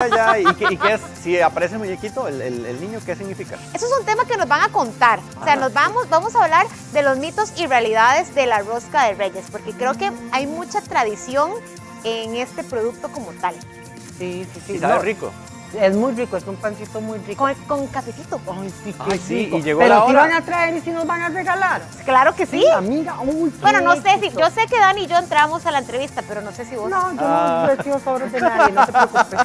ya. ¿Y qué es? Si aparece el muñequito, el niño, ¿qué significa? Eso es un tema que nos van a contar. O sea, vamos a hablar de los mitos y realidades de la rosca de Reyes, porque creo que hay mucha tradición en este producto como tal. Sí. Y sabe rico. Es muy rico, es un pancito muy rico. Con cafecito. Ay, sí, Ay, sí, rico. y llegó Pero la si hora. van a traer y si nos van a regalar. Claro que sí. Amiga, uy, Bueno, no qué sé si, éxito. yo sé que Dani y yo entramos a la entrevista, pero no sé si vos. No, yo no recibo sobres de nadie, no te preocupes.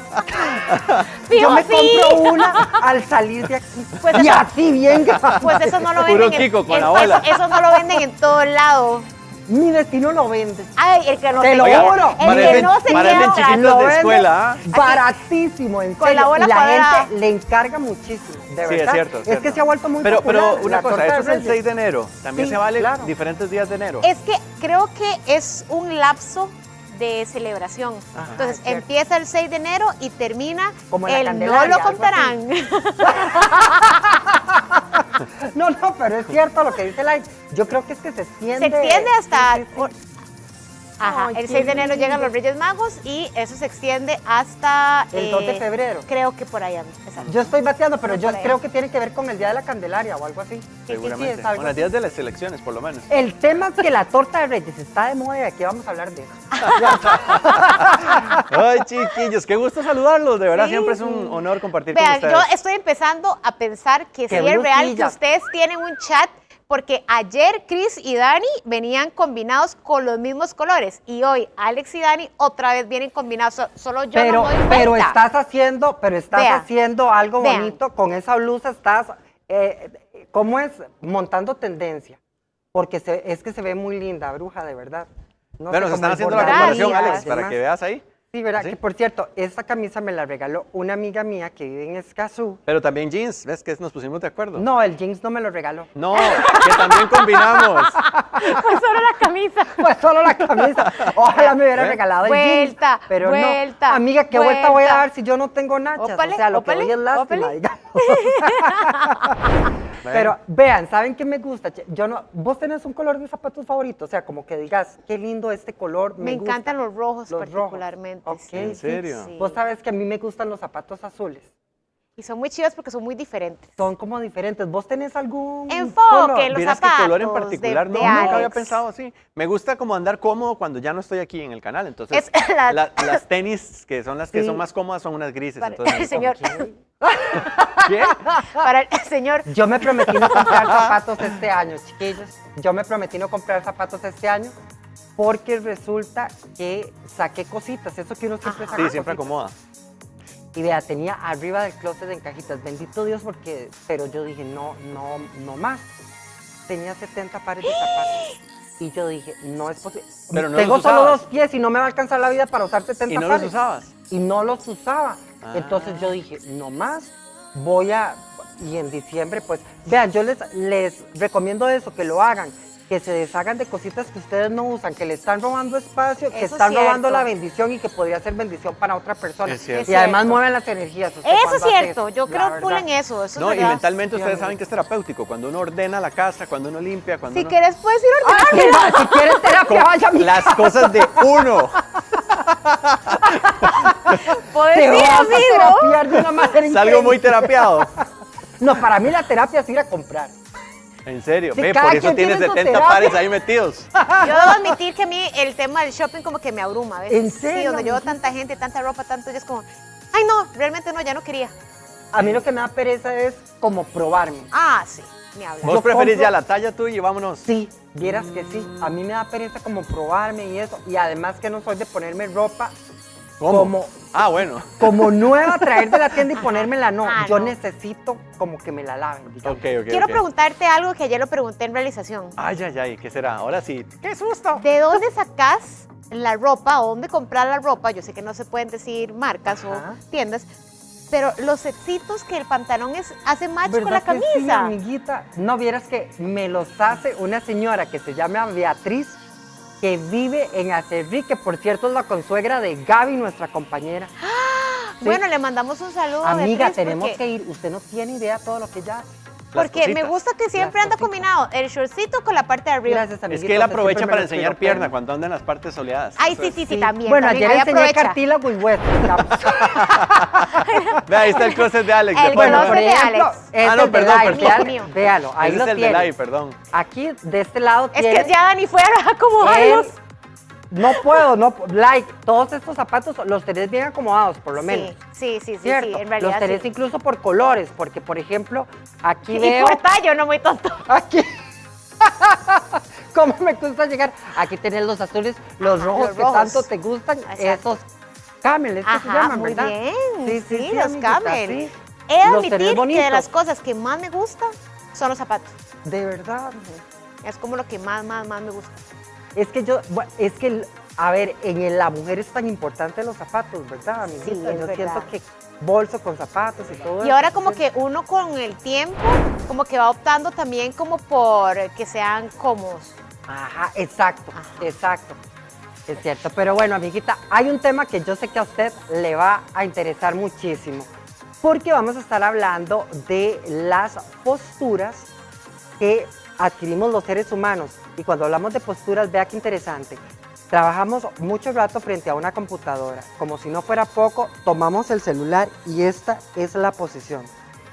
Fijo, Yo me sí. compro una al salir de aquí. Pues y eso- así bien. Pues eso no lo Puro venden Kiko con la bola. eso no lo venden en todo lado. Mi destino lo vende. Ay, el que no Te se lo queda. juro. El que no se parecen queda. chiquitos Lo de vende escuela, ¿ah? baratísimo, en Con serio. la bola y la cuadrada. gente le encarga muchísimo, de Sí, verdad. es cierto. Es que se ha vuelto muy pero popular. una la cosa, torta esto de es el Reyes. 6 de enero. También Sí, se vale claro. diferentes días de enero. Es que creo que es un lapso de celebración. Ajá, Entonces es cierto. empieza el 6 de enero y termina Como en la el no Candelaria, lo algo contarán. No, pero es cierto lo que dice Lai. Yo creo que es que se extiende. Se extiende hasta... Sí, sí, sí. Ajá, Ay, el qué 6 de enero lindo. llegan los Reyes Magos y eso se extiende hasta... El 2 de febrero. Creo que por ahí anda, exacto. Yo estoy bateando, pero No, yo por ahí. creo que tiene que ver con el Día de la Candelaria o algo así. Seguramente. es algo Con las así. días de las elecciones, por lo menos. El tema es que la torta de Reyes está de moda y aquí vamos a hablar de eso. Ay, chiquillos, qué gusto saludarlos. De verdad, Sí, siempre es un sí. honor compartir Vean, con yo ustedes. estoy empezando a pensar que sí Qué es real que brusquilla. ustedes tienen un chat, porque ayer Chris y Dani venían combinados con los mismos colores y hoy Alex y Dani otra vez vienen combinados, solo yo no me doy Pero cuenta. estás Vea. haciendo algo Vean. bonito con esa blusa, estás, ¿cómo es? Montando tendencia. Porque es que se ve muy linda, bruja, de verdad. No Bueno, sé se están cómo el haciendo la bordado. comparación, Gracias. Alex, para que veas ahí. Sí, ¿verdad? ¿Sí? Que por cierto, esta camisa me la regaló una amiga mía que vive en Escazú. Pero también jeans, ¿ves que nos pusimos de acuerdo? No, el jeans no me lo regaló. No, que también combinamos. Pues solo la camisa. Pues solo la camisa. Ojalá me hubiera ¿Ven? regalado el Vuelta, jeans. Pero vuelta, no. Amiga, ¿qué vuelta voy a vuelta. dar si yo no tengo nachas? Ópale, o sea, lo ópale, que voy es lástima, ópale. digamos. Pero vean, ¿saben qué me gusta? Yo no, vos tenés un color de zapatos favorito, o sea, como que digas, qué lindo este color, Me gusta. encantan los rojos Los particularmente. rojos. Ok, sí, ¿En serio? sí. Vos sabes que a mí me gustan los zapatos azules. Y son muy chivas porque son muy diferentes. Son como diferentes. ¿Vos tenés algún Enfoque, color? los Vieras qué color en zapatos particular, de no, nunca había Alex. pensado así. Me gusta como andar cómodo cuando ya no estoy aquí en el canal, entonces Es la- las tenis que son las que Sí. son más cómodas son unas grises. Para entonces, el señor, ¿Qué? para el señor. Yo me prometí no comprar zapatos este año, chiquillos. Yo me prometí no comprar zapatos este año porque resulta que saqué cositas. Eso que uno siempre saca Sí, siempre cositas. acomoda. Y vea, tenía arriba del closet en cajitas. Bendito Dios porque... Pero yo dije, no más. Tenía 70 pares de zapatos. Y yo dije, no es posible. Pero no Tengo los solo usabas. 2 pies y no me va a alcanzar la vida para usar 70 ¿Y no pares. los usabas? Y no los usaba. Ah. Entonces yo dije, no más, voy a... Y en diciembre, pues, vean, yo les recomiendo eso, que lo hagan, que se deshagan de cositas que ustedes no usan, que le están robando espacio, que Eso están es robando cierto. la bendición y que podría ser bendición para otra persona. Es cierto. Y además cierto. mueven las energías. ¿usted Eso es cuándo hace cierto, eso? yo La creo verdad. full en eso es No, y verdad. mentalmente Sí, ustedes amigo. saben que es terapéutico. Cuando uno ordena la casa, cuando uno limpia, cuando Si uno... quieres puedes ir Ah, ordenando. mira, si quieres terapia, vaya a mi Las casa. cosas de uno. Puedes Te ir, vas a amigo. terapiar de una manera Salgo increíble. muy terapiado. No, para mí la terapia es ir a comprar. En serio, Sí, ve, cada por eso quien tienes tiene su 70 terapia. pares ahí metidos. Yo debo admitir que a mí el tema del shopping como que me abruma a veces. ¿En Sí, serio, donde llevo amiguita? tanta gente, tanta ropa, tanto, ya es como, ay no, realmente no, ya no quería. A mí lo que me da pereza es como probarme. Ah, sí, ni hablar. ¿Vos Yo preferís compro- ya la talla tuya y vámonos? Sí, vieras que sí. A mí me da pereza como probarme y eso. Y además que no soy de ponerme ropa ¿Cómo? como, Ah, bueno. como nueva, traer de la tienda y ponérmela. No, Ah, yo no. necesito como que me la laven, digamos. Ok, ok, Quiero ok. preguntarte algo que ayer lo pregunté en realización. Ay, ay, ay, ¿qué será? Ahora sí. ¡Qué susto! ¿De dónde sacás la ropa o dónde comprar la ropa? Yo sé que no se pueden decir marcas Ajá. o tiendas, pero los setsitos que el pantalón hace match con la ¿Verdad que sí, camisa. amiguita? No, vieras que me los hace una señora que se llama Beatriz, que vive en Acerrí, que por cierto es la consuegra de Gaby, nuestra compañera. Sí. Bueno, le mandamos un saludo. Amiga, Beatriz, tenemos porque que ir. Usted no tiene idea de todo lo que ella hace. Porque me cositas. gusta que siempre anda combinado el shortcito con la parte de arriba. Gracias, Es amiguitos, que él aprovecha siempre me para los enseñar piropean. pierna cuando anda en las partes soleadas. Ay, sí, también. Bueno, también, ayer ahí enseñé aprovecha. cartílago y hueso, digamos. Ve, ahí está el closet de Alex. El de fondo. closet Por de ejemplo, Alex. es Ah, no, el de perdón, live, perdón. Mío. véalo, ahí Ese lo es el de tiene. live, perdón. Aquí, de este lado, Es tiene... que ya Dani fue a acomodarlos. No puedo, like, todos estos zapatos los tenés bien acomodados, por lo menos. Sí, ¿Cierto? en realidad los tenés sí. incluso por colores, porque, por ejemplo, aquí Y veo... por tallo, no muy tonto. Aquí... ¿Cómo me gusta llegar? Aquí tenés los azules, los Ajá, rojos los que rojos. tanto te gustan, Exacto. esos camel, estos se Ajá, llaman, muy ¿verdad? bien. Sí, los amiguita, camel. sí. He de Los tenés admitir que de bonitos. las cosas que más me gustan son los zapatos. De verdad. Es como lo que más me gusta. Es que a ver, la mujer es tan importante los zapatos, ¿verdad, amiguita? Sí, es Yo verdad. siento que bolso con zapatos y todo eso. Y ahora como que uno con el tiempo, como que va optando también como por que sean cómodos. Ajá, exacto, Ajá. exacto. Es cierto, pero bueno, amiguita, hay un tema que yo sé que a usted le va a interesar muchísimo, porque vamos a estar hablando de las posturas que adquirimos los seres humanos. Y cuando hablamos de posturas, vea qué interesante. Trabajamos mucho rato frente a una computadora. Como si no fuera poco, tomamos el celular y esta es la posición.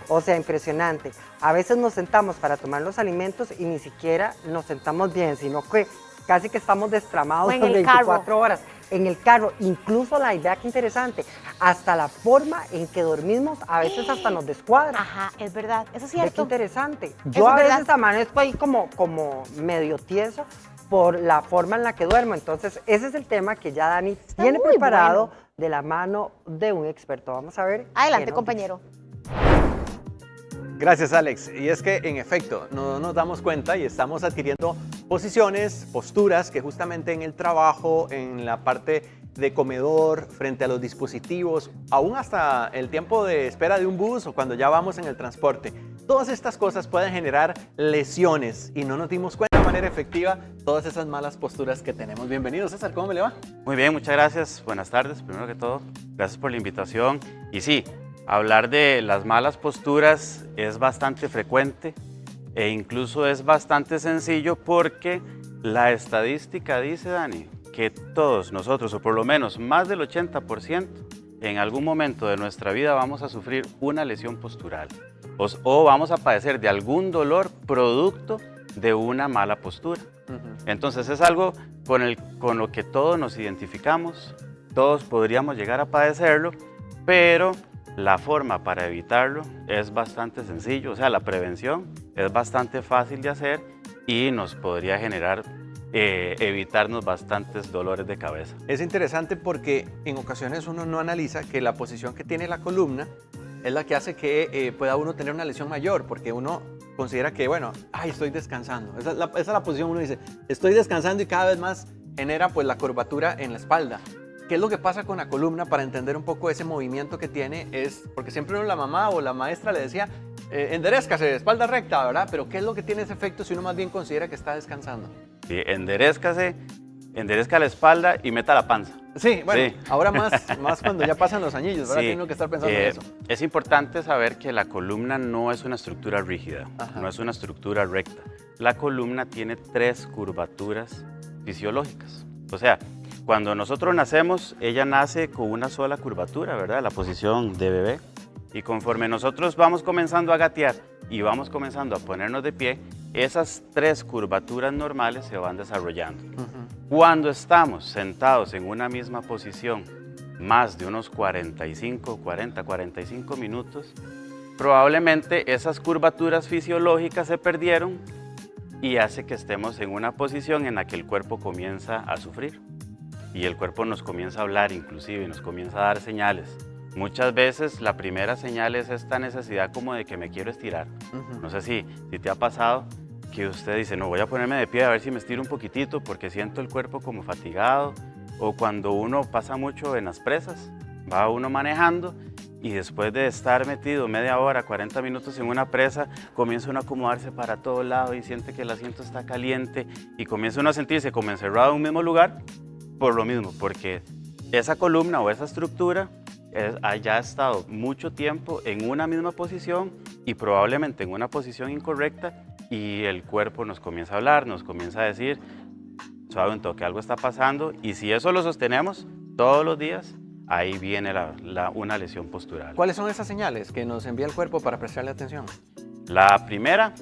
O sea, impresionante. A veces nos sentamos para tomar los alimentos y ni siquiera nos sentamos bien, sino que casi que estamos destramados O en las el 24 carro. horas. En el carro, incluso la idea que interesante, hasta la forma en que dormimos a veces hasta nos descuadra. Ajá, es verdad. Eso es Ve qué cierto. interesante. Eso Yo es a verdad. veces amanezco ahí como medio tieso por la forma en la que duermo. Entonces, ese es el tema que ya Dani tiene muy preparado bueno. de la mano de un experto. Vamos a ver. Adelante, qué nos compañero. Gracias, Alex. Y es que, en efecto, no nos damos cuenta y estamos adquiriendo posiciones, posturas que justamente en el trabajo, en la parte de comedor, frente a los dispositivos, aún hasta el tiempo de espera de un bus o cuando ya vamos en el transporte. Todas estas cosas pueden generar lesiones y no nos dimos cuenta de manera efectiva todas esas malas posturas que tenemos. Bienvenido, César, ¿cómo me le va? Muy bien, muchas gracias. Buenas tardes, primero que todo. Gracias por la invitación. Y sí, hablar de las malas posturas es bastante frecuente e incluso es bastante sencillo porque la estadística dice, Dani, que todos nosotros, o por lo menos más del 80%, en algún momento de nuestra vida vamos a sufrir una lesión postural o vamos a padecer de algún dolor producto de una mala postura. Entonces es algo con lo que todos nos identificamos, todos podríamos llegar a padecerlo, pero la forma para evitarlo es bastante sencillo, o sea, la prevención es bastante fácil de hacer y nos podría generar, evitarnos bastantes dolores de cabeza. Es interesante porque en ocasiones uno no analiza que la posición que tiene la columna es la que hace que pueda uno tener una lesión mayor, porque uno considera que, bueno, ay, estoy descansando. Esa es la posición, uno dice, estoy descansando y cada vez más genera pues la curvatura en la espalda. ¿Qué es lo que pasa con la columna? Para entender un poco ese movimiento que tiene, es porque siempre uno, la mamá o la maestra le decía, enderezcase, espalda recta, ¿verdad? Pero ¿qué es lo que tiene ese efecto si uno más bien considera que está descansando? Sí, enderezca la espalda y meta la panza. Sí, bueno, Sí. ahora más cuando ya pasan los añillos, ¿verdad? Sí, Tiene uno que estar pensando en eso. Es importante saber que la columna no es una estructura rígida, Ajá. no es una estructura recta. La columna tiene 3 curvaturas fisiológicas. O sea, cuando nosotros nacemos, ella nace con una sola curvatura, ¿verdad? La posición de bebé. Y conforme nosotros vamos comenzando a gatear y vamos comenzando a ponernos de pie, esas 3 curvaturas normales se van desarrollando. Cuando estamos sentados en una misma posición más de unos 45 minutos, probablemente esas curvaturas fisiológicas se perdieron y hace que estemos en una posición en la que el cuerpo comienza a sufrir y el cuerpo nos comienza a hablar inclusive, nos comienza a dar señales. Muchas veces la primera señal es esta necesidad como de que me quiero estirar. No sé si te ha pasado que usted dice, no, voy a ponerme de pie a ver si me estiro un poquitito porque siento el cuerpo como fatigado, o cuando uno pasa mucho en las presas, va uno manejando y después de estar metido media hora, 40 minutos en una presa, comienza uno a acomodarse para todo lado y siente que el asiento está caliente y comienza uno a sentirse como encerrado en un mismo lugar por lo mismo, porque esa columna o esa estructura haya estado mucho tiempo en una misma posición y probablemente en una posición incorrecta, y el cuerpo nos comienza a hablar, nos comienza a decir, suave un toque, algo está pasando, y si eso lo sostenemos todos los días, ahí viene una lesión postural. ¿Cuáles son esas señales que nos envía el cuerpo para prestarle atención? La primera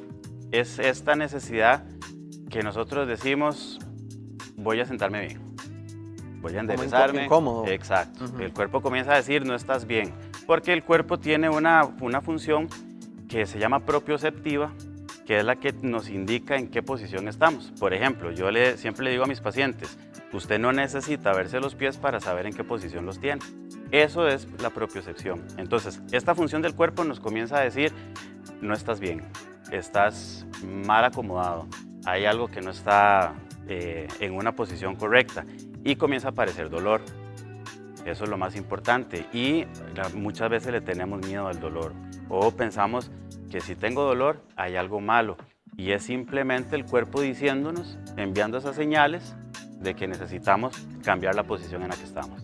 es esta necesidad que nosotros decimos, voy a sentarme bien, voy a enderezarme. Incómodo. Exacto. El cuerpo comienza a decir, no estás bien, porque el cuerpo tiene una función que se llama propioceptiva, que es la que nos indica en qué posición estamos. Por ejemplo, yo siempre le digo a mis pacientes, usted no necesita verse los pies para saber en qué posición los tiene. Eso es la propiocepción. Entonces, esta función del cuerpo nos comienza a decir, no estás bien, estás mal acomodado, hay algo que no está en una posición correcta, y comienza a aparecer dolor. Eso es lo más importante, y muchas veces le tenemos miedo al dolor, o pensamos que si tengo dolor hay algo malo, y es simplemente el cuerpo diciéndonos, enviando esas señales de que necesitamos cambiar la posición en la que estamos.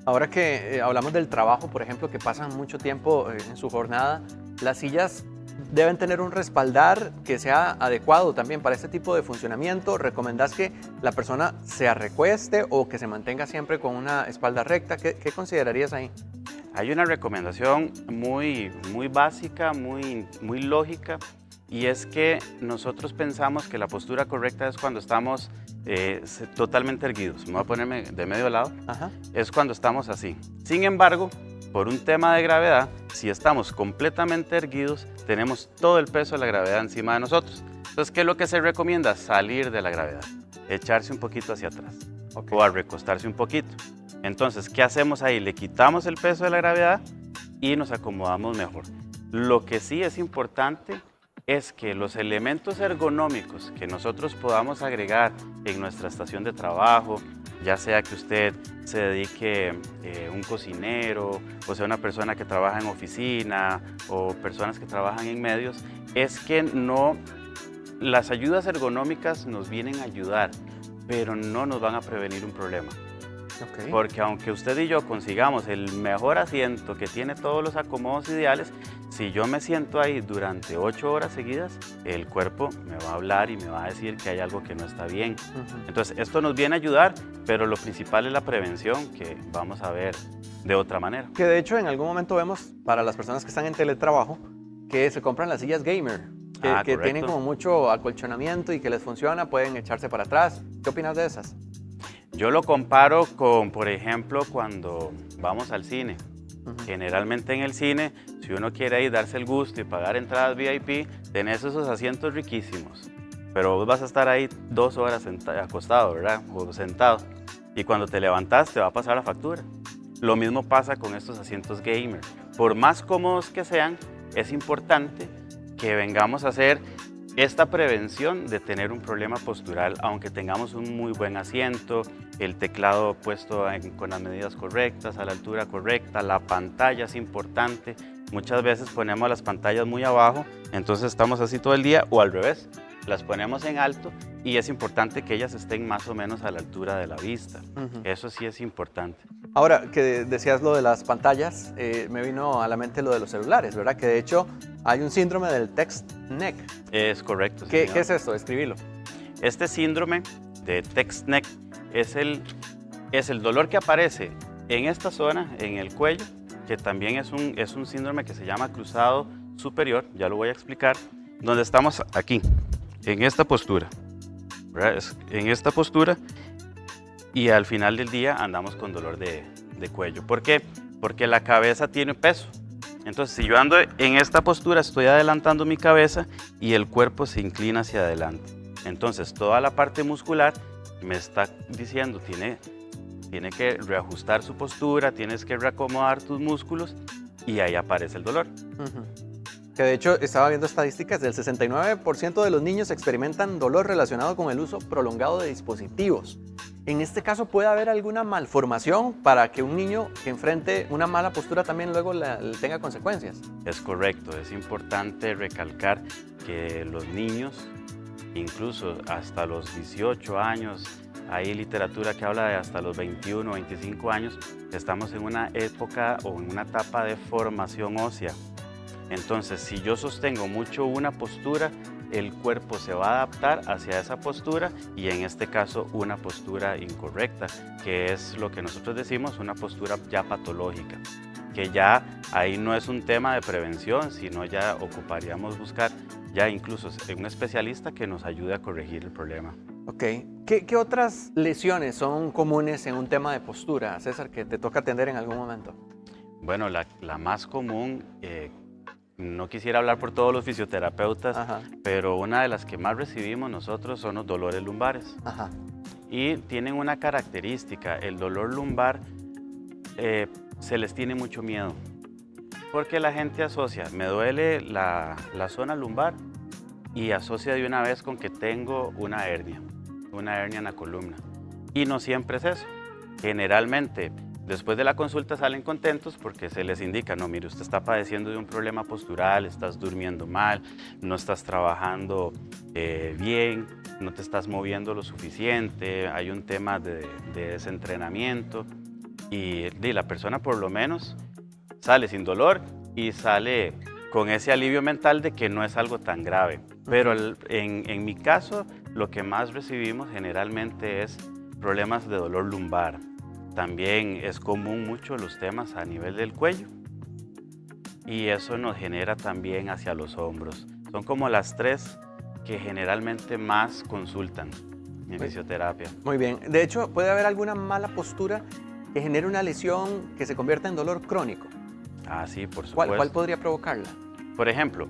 Ahora que hablamos del trabajo, por ejemplo, que pasan mucho tiempo en su jornada, las sillas deben tener un respaldar que sea adecuado también para este tipo de funcionamiento. ¿Recomendás que la persona se arrecueste o que se mantenga siempre con una espalda recta? ¿Qué considerarías ahí? Hay una recomendación muy básica, muy lógica, y es que nosotros pensamos que la postura correcta es cuando estamos totalmente erguidos. Me voy a ponerme de medio lado. Ajá. Es cuando estamos así. Sin embargo, por un tema de gravedad, si estamos completamente erguidos, tenemos todo el peso de la gravedad encima de nosotros. Entonces, ¿qué es lo que se recomienda? Salir de la gravedad, echarse un poquito hacia atrás, o a recostarse un poquito. Entonces, ¿qué hacemos ahí? Le quitamos el peso de la gravedad y nos acomodamos mejor. Lo que sí es importante es que los elementos ergonómicos que nosotros podamos agregar en nuestra estación de trabajo, ya sea que usted se dedique un cocinero, o sea una persona que trabaja en oficina, o personas que trabajan en medios, es que las ayudas ergonómicas nos vienen a ayudar, pero no nos van a prevenir un problema. Okay. Porque aunque usted y yo consigamos el mejor asiento que tiene todos los acomodos ideales, si yo me siento ahí durante 8 horas seguidas, el cuerpo me va a hablar y me va a decir que hay algo que no está bien. Entonces, esto nos viene a ayudar, pero lo principal es la prevención, que vamos a ver de otra manera. Que de hecho en algún momento vemos para las personas que están en teletrabajo que se compran las sillas gamer, que tienen como mucho acolchonamiento y que les funciona, pueden echarse para atrás. ¿Qué opinas de esas? Yo lo comparo con, por ejemplo, cuando vamos al cine. Generalmente en el cine, si uno quiere ir darse el gusto y pagar entradas VIP, tenés esos asientos riquísimos, pero vos vas a estar ahí 2 horas acostado, ¿verdad? O sentado, y cuando te levantás te va a pasar la factura. Lo mismo pasa con estos asientos gamer. Por más cómodos que sean, es importante que vengamos a hacer esta prevención de tener un problema postural, aunque tengamos un muy buen asiento, el teclado puesto con las medidas correctas, a la altura correcta, la pantalla es importante. Muchas veces ponemos las pantallas muy abajo, entonces estamos así todo el día, o al revés, las ponemos en alto, y es importante que ellas estén más o menos a la altura de la vista. Eso sí es importante. Ahora que decías lo de las pantallas, me vino a la mente lo de los celulares, ¿verdad? Que de hecho hay un síndrome del text neck. Es correcto. ¿Qué es esto? Escribilo. Este síndrome de text neck es el dolor que aparece en esta zona, en el cuello, que también es un síndrome que se llama cruzado superior, ya lo voy a explicar, donde estamos aquí, en esta postura, ¿verdad? En esta postura, y al final del día andamos con dolor de cuello. ¿Por qué? Porque la cabeza tiene peso. Entonces, si yo ando en esta postura, estoy adelantando mi cabeza y el cuerpo se inclina hacia adelante. Entonces, toda la parte muscular me está diciendo, tiene que reajustar su postura, tienes que reacomodar tus músculos, y ahí aparece el dolor. Que de hecho estaba viendo estadísticas del 69% de los niños experimentan dolor relacionado con el uso prolongado de dispositivos. En este caso, ¿puede haber alguna malformación para que un niño que enfrente una mala postura también luego tenga consecuencias? Es correcto, es importante recalcar que los niños, incluso hasta los 18 años, Hay literatura que habla de hasta los 21, 25 años. Estamos en una época o en una etapa de formación ósea. Entonces, si yo sostengo mucho una postura, el cuerpo se va a adaptar hacia esa postura y en este caso una postura incorrecta, que es lo que nosotros decimos una postura ya patológica, que ya ahí no es un tema de prevención, sino ya ocuparíamos buscar ya incluso un especialista que nos ayude a corregir el problema. Ok. ¿Qué otras lesiones son comunes en un tema de postura, César, que te toca atender en algún momento? Bueno, la más común, no quisiera hablar por todos los fisioterapeutas, Ajá. pero una de las que más recibimos nosotros son los dolores lumbares. Ajá. Y tienen una característica, el dolor lumbar se les tiene mucho miedo, porque la gente asocia, me duele la zona lumbar y asocia de una vez con que tengo una hernia en la columna. Y no siempre es eso. Generalmente, después de la consulta salen contentos porque se les indica, no, mire, usted está padeciendo de un problema postural, estás durmiendo mal, no estás trabajando bien, no te estás moviendo lo suficiente, hay un tema de desentrenamiento y la persona por lo menos sale sin dolor y sale con ese alivio mental de que no es algo tan grave. Pero en mi caso, lo que más recibimos generalmente es problemas de dolor lumbar. También es común mucho los temas a nivel del cuello y eso nos genera también hacia los hombros. Son como las tres que generalmente más consultan en fisioterapia. Muy bien. De hecho, puede haber alguna mala postura que genere una lesión que se convierta en dolor crónico. Ah, sí, por supuesto. ¿Cuál podría provocarla? Por ejemplo,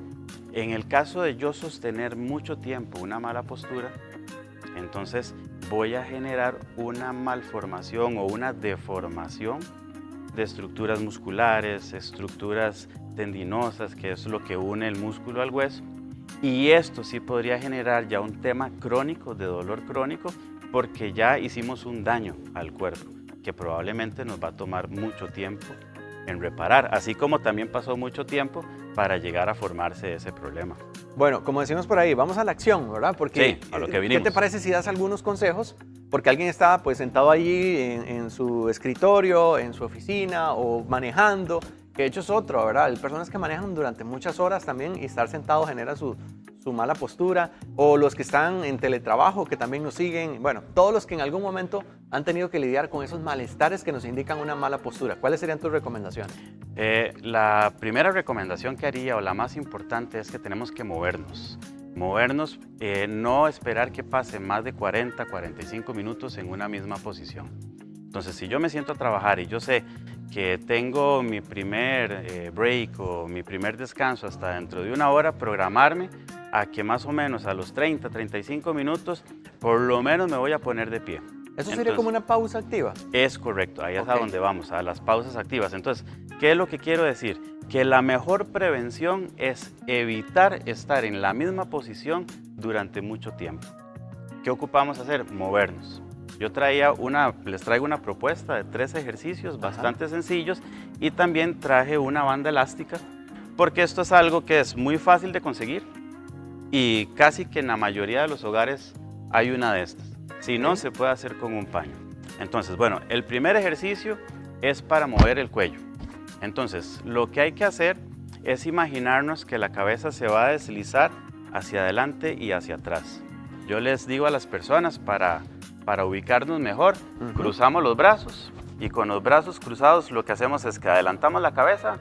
en el caso de yo sostener mucho tiempo una mala postura, entonces voy a generar una malformación o una deformación de estructuras musculares, estructuras tendinosas, que es lo que une el músculo al hueso. Y esto sí podría generar ya un tema crónico, de dolor crónico, porque ya hicimos un daño al cuerpo, que probablemente nos va a tomar mucho tiempo en reparar, así como también pasó mucho tiempo para llegar a formarse ese problema. Bueno, como decimos por ahí, vamos a la acción, ¿verdad? Porque, sí, a lo que vinimos. ¿Qué te parece si das algunos consejos? Porque alguien está pues sentado allí en su escritorio, en su oficina o manejando, que de hecho es otro, ¿verdad? Hay personas que manejan durante muchas horas también y estar sentado genera su mala postura, o los que están en teletrabajo que también nos siguen, bueno, todos los que en algún momento han tenido que lidiar con esos malestares que nos indican una mala postura. ¿Cuáles serían tus recomendaciones? La primera recomendación que haría, o la más importante, es que tenemos que movernos. Movernos, no esperar que pase más de 40, 45 minutos en una misma posición. Entonces, si yo me siento a trabajar y yo sé que tengo mi primer break o mi primer descanso hasta dentro de una hora, programarme a que más o menos a los 30, 35 minutos, por lo menos me voy a poner de pie. ¿Eso sería como una pausa activa? Es correcto, ahí es Okay. a donde vamos, a las pausas activas. Entonces, ¿qué es lo que quiero decir? Que la mejor prevención es evitar estar en la misma posición durante mucho tiempo. ¿Qué ocupamos hacer? Movernos. Yo les traigo una propuesta de 3 ejercicios bastante sencillos y también traje una banda elástica porque esto es algo que es muy fácil de conseguir y casi que en la mayoría de los hogares hay una de estas. Si no, se puede hacer con un paño. Entonces, bueno, el primer ejercicio es para mover el cuello. Entonces, lo que hay que hacer es imaginarnos que la cabeza se va a deslizar hacia adelante y hacia atrás. Yo les digo a las personas para ubicarnos mejor, cruzamos los brazos y con los brazos cruzados lo que hacemos es que adelantamos la cabeza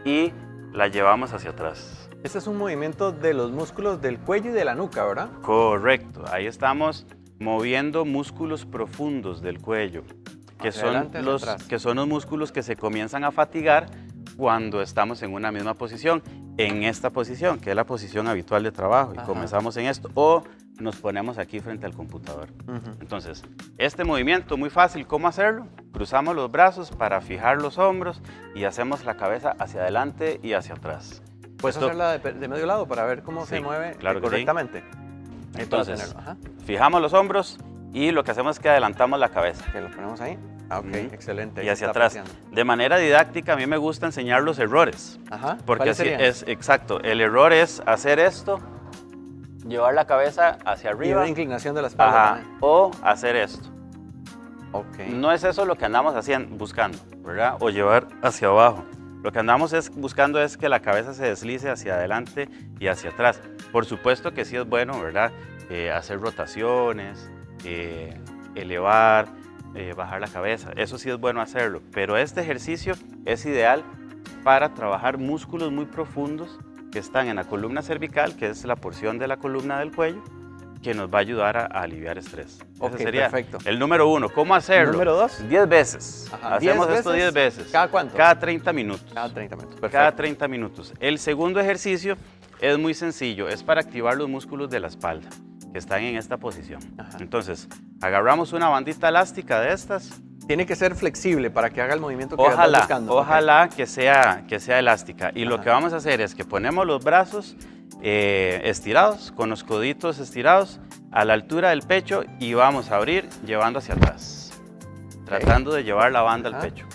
y la llevamos hacia atrás. Este es un movimiento de los músculos del cuello y de la nuca, ¿verdad? Correcto, ahí estamos moviendo músculos profundos del cuello, que son los músculos que se comienzan a fatigar cuando estamos en una misma posición, en esta posición, que es la posición habitual de trabajo, y comenzamos en esto, o nos ponemos aquí frente al computador. Entonces, este movimiento muy fácil, ¿cómo hacerlo? Cruzamos los brazos para fijar los hombros y hacemos la cabeza hacia adelante y hacia atrás. ¿Puedes hacerla de medio lado para ver cómo se mueve correctamente? Sí. Entonces, fijamos los hombros y lo que hacemos es que adelantamos la cabeza. Que lo ponemos ahí. Ok, excelente. Y hacia atrás. De manera didáctica, a mí me gusta enseñar los errores. Ajá. Porque así es exacto. El error es hacer esto llevar la cabeza hacia Y arriba. una inclinación de la espalda Ajá, también. o hacer esto. Ok. No es eso lo que andamos haciendo, buscando, ¿verdad? O llevar hacia abajo. Lo que andamos buscando es que la cabeza se deslice hacia adelante y hacia atrás. Por supuesto que sí es bueno, ¿verdad? Hacer rotaciones, elevar, bajar la cabeza. Eso sí es bueno hacerlo. Pero este ejercicio es ideal para trabajar músculos muy profundos que están en la columna cervical, que es la porción de la columna del cuello, que nos va a ayudar a aliviar estrés. Ok, Ese sería perfecto. el número 1. ¿Cómo hacerlo? ¿Número 2? 10 veces. Ajá, Hacemos 10 esto 10 veces. ¿Cada cuánto? Cada 30 minutos. Cada 30 minutos. Perfecto. Cada 30 minutos. El segundo ejercicio es muy sencillo. Es para activar los músculos de la espalda, que están en esta posición. Ajá. Entonces, agarramos una bandita elástica de estas. Tiene que ser flexible para que haga el movimiento que estás buscando. Ojalá que sea elástica. Y lo Ajá. que vamos a hacer es que ponemos los brazos estirados, con los coditos estirados, a la altura del pecho y vamos a abrir llevando hacia atrás. Tratando de llevar la banda al Ajá. pecho.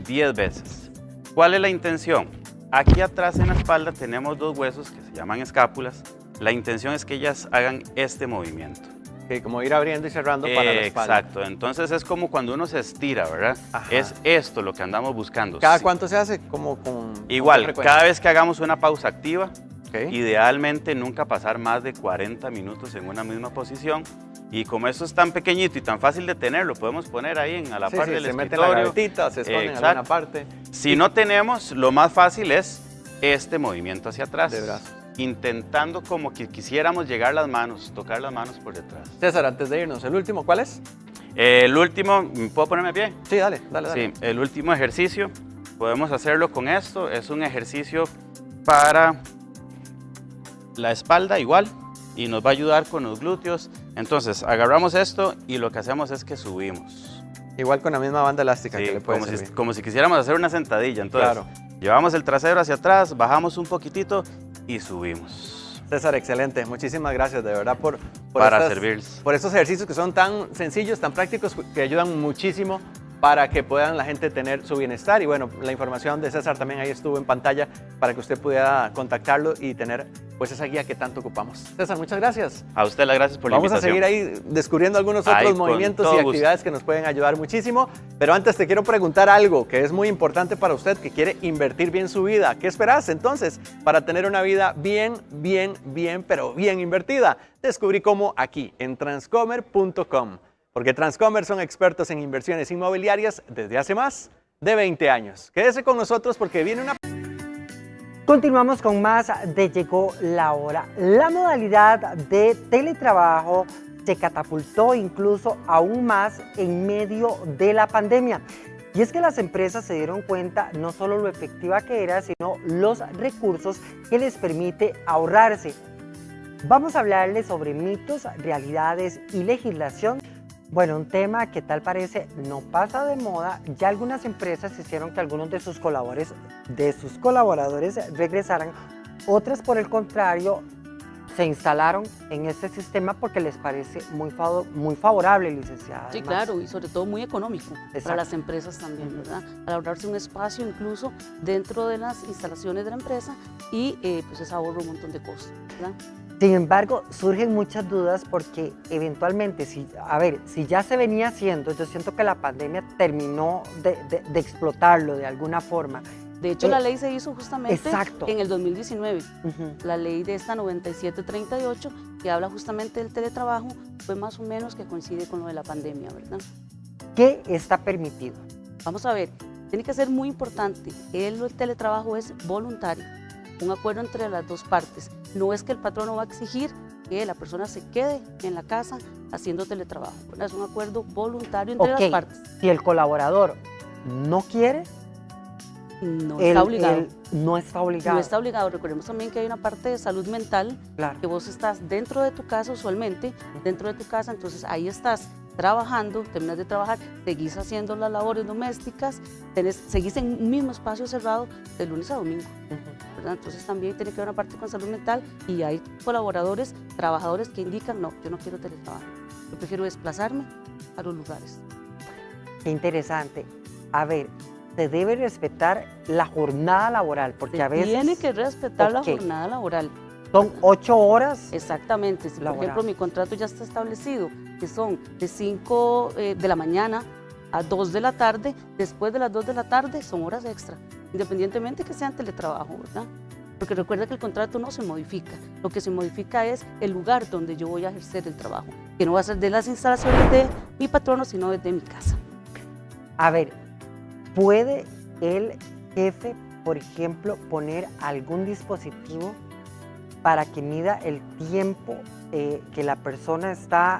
10 veces. ¿Cuál es la intención? Aquí atrás en la espalda tenemos dos huesos que se llaman escápulas. La intención es que ellas hagan este movimiento. Ok, como ir abriendo y cerrando para la espalda. Exacto, entonces es como cuando uno se estira, ¿verdad? Ajá. Es esto lo que andamos buscando. ¿Cada Sí. cuánto se hace? Como con Igual, ¿con qué frecuencia? cada vez que hagamos una pausa activa, Ok. idealmente nunca pasar más de 40 minutos en una misma posición. Y como esto es tan pequeñito y tan fácil de tener, lo podemos poner ahí a la Sí, par sí, del se mete en la escritorio. gavetita, se esconde en Exacto. alguna parte. Si no tenemos, lo más fácil es este movimiento hacia atrás. De brazos. Intentando como que quisiéramos llegar las manos, tocar las manos por detrás. César, antes de irnos, ¿el último cuál es? El último, ¿puedo ponerme pie? Sí, dale, dale, dale. Sí, el último ejercicio, podemos hacerlo con esto. Es un ejercicio para la espalda igual y nos va a ayudar con los glúteos. Entonces, agarramos esto y lo que hacemos es que subimos. Igual con la misma banda elástica Sí, que le puede como, servir. como si quisiéramos hacer una sentadilla. Entonces, Claro. llevamos el trasero hacia atrás, bajamos un poquitito y subimos. César, excelente. Muchísimas gracias de verdad por Para servirles. por estos ejercicios que son tan sencillos, tan prácticos, que ayudan muchísimo para que puedan la gente tener su bienestar. Y bueno, la información de César también ahí estuvo en pantalla para que usted pudiera contactarlo y tener pues esa guía que tanto ocupamos. César, muchas gracias. A usted las gracias por la Vamos a invitación. seguir ahí descubriendo algunos Ahí, otros con movimientos todo y gusto. actividades que nos pueden ayudar muchísimo. Pero antes te quiero preguntar algo que es muy importante para usted que quiere invertir bien su vida. ¿Qué esperas entonces para tener una vida bien, pero bien invertida? Descubrí cómo aquí en transcomer.com. Porque Transcomer son expertos en inversiones inmobiliarias desde hace más de 20 años. Quédese con nosotros porque viene una... Continuamos con más de Llegó la Hora. La modalidad de teletrabajo se catapultó incluso aún más en medio de la pandemia. Y es que las empresas se dieron cuenta no solo lo efectiva que era, sino los recursos que les permite ahorrarse. Vamos a hablarles sobre mitos, realidades y legislación. Bueno, un tema que tal parece no pasa de moda. Ya algunas empresas hicieron que algunos de sus colaboradores regresaran. Otras, por el contrario, se instalaron en este sistema porque les parece muy favorable, licenciada. Sí, además. claro, y sobre todo muy económico Exacto. para las empresas también, ¿verdad? Para ahorrarse un espacio incluso dentro de las instalaciones de la empresa y pues es ahorro un montón de costos, ¿verdad? Sin embargo, surgen muchas dudas porque eventualmente, si ya se venía haciendo, yo siento que la pandemia terminó de explotarlo de alguna forma. De hecho, la ley se hizo justamente Exacto. en el 2019. Ujú. La ley de esta 9738, que habla justamente del teletrabajo, fue más o menos que coincide con lo de la pandemia, ¿verdad? ¿Qué está permitido? Vamos a ver, tiene que ser muy importante, el teletrabajo es voluntario, un acuerdo entre las dos partes. No es que el patrono va a exigir que la persona se quede en la casa haciendo teletrabajo, ¿verdad? Es un acuerdo voluntario entre Ok, las partes. si el colaborador no quiere, No él está obligado. no está obligado. No está obligado. Recordemos también que hay una parte de salud mental, Claro. que vos estás dentro de tu casa usualmente, dentro de tu casa, entonces ahí estás trabajando, terminas de trabajar, seguís haciendo las labores domésticas, seguís en un mismo espacio cerrado de lunes a domingo, Ujú. ¿verdad? Entonces también tiene que haber una parte con salud mental y hay colaboradores, trabajadores que indican, no, yo no quiero teletrabajo, yo prefiero desplazarme a los lugares. Qué interesante. A ver, se debe respetar la jornada laboral, porque a veces... Tiene que respetar la Ok. jornada laboral. Son 8 horas. Exactamente. Si, por Laboral. ejemplo, mi contrato ya está establecido, que son de 5 de la mañana a 2 de la tarde, después de las 2 de la tarde son horas extra, independientemente que sean teletrabajo, ¿verdad? Porque recuerda que el contrato no se modifica, lo que se modifica es el lugar donde yo voy a ejercer el trabajo, que no va a ser de las instalaciones de mi patrono, sino desde mi casa. A ver, ¿puede el jefe, por ejemplo, poner algún dispositivo para que mida el tiempo que la persona está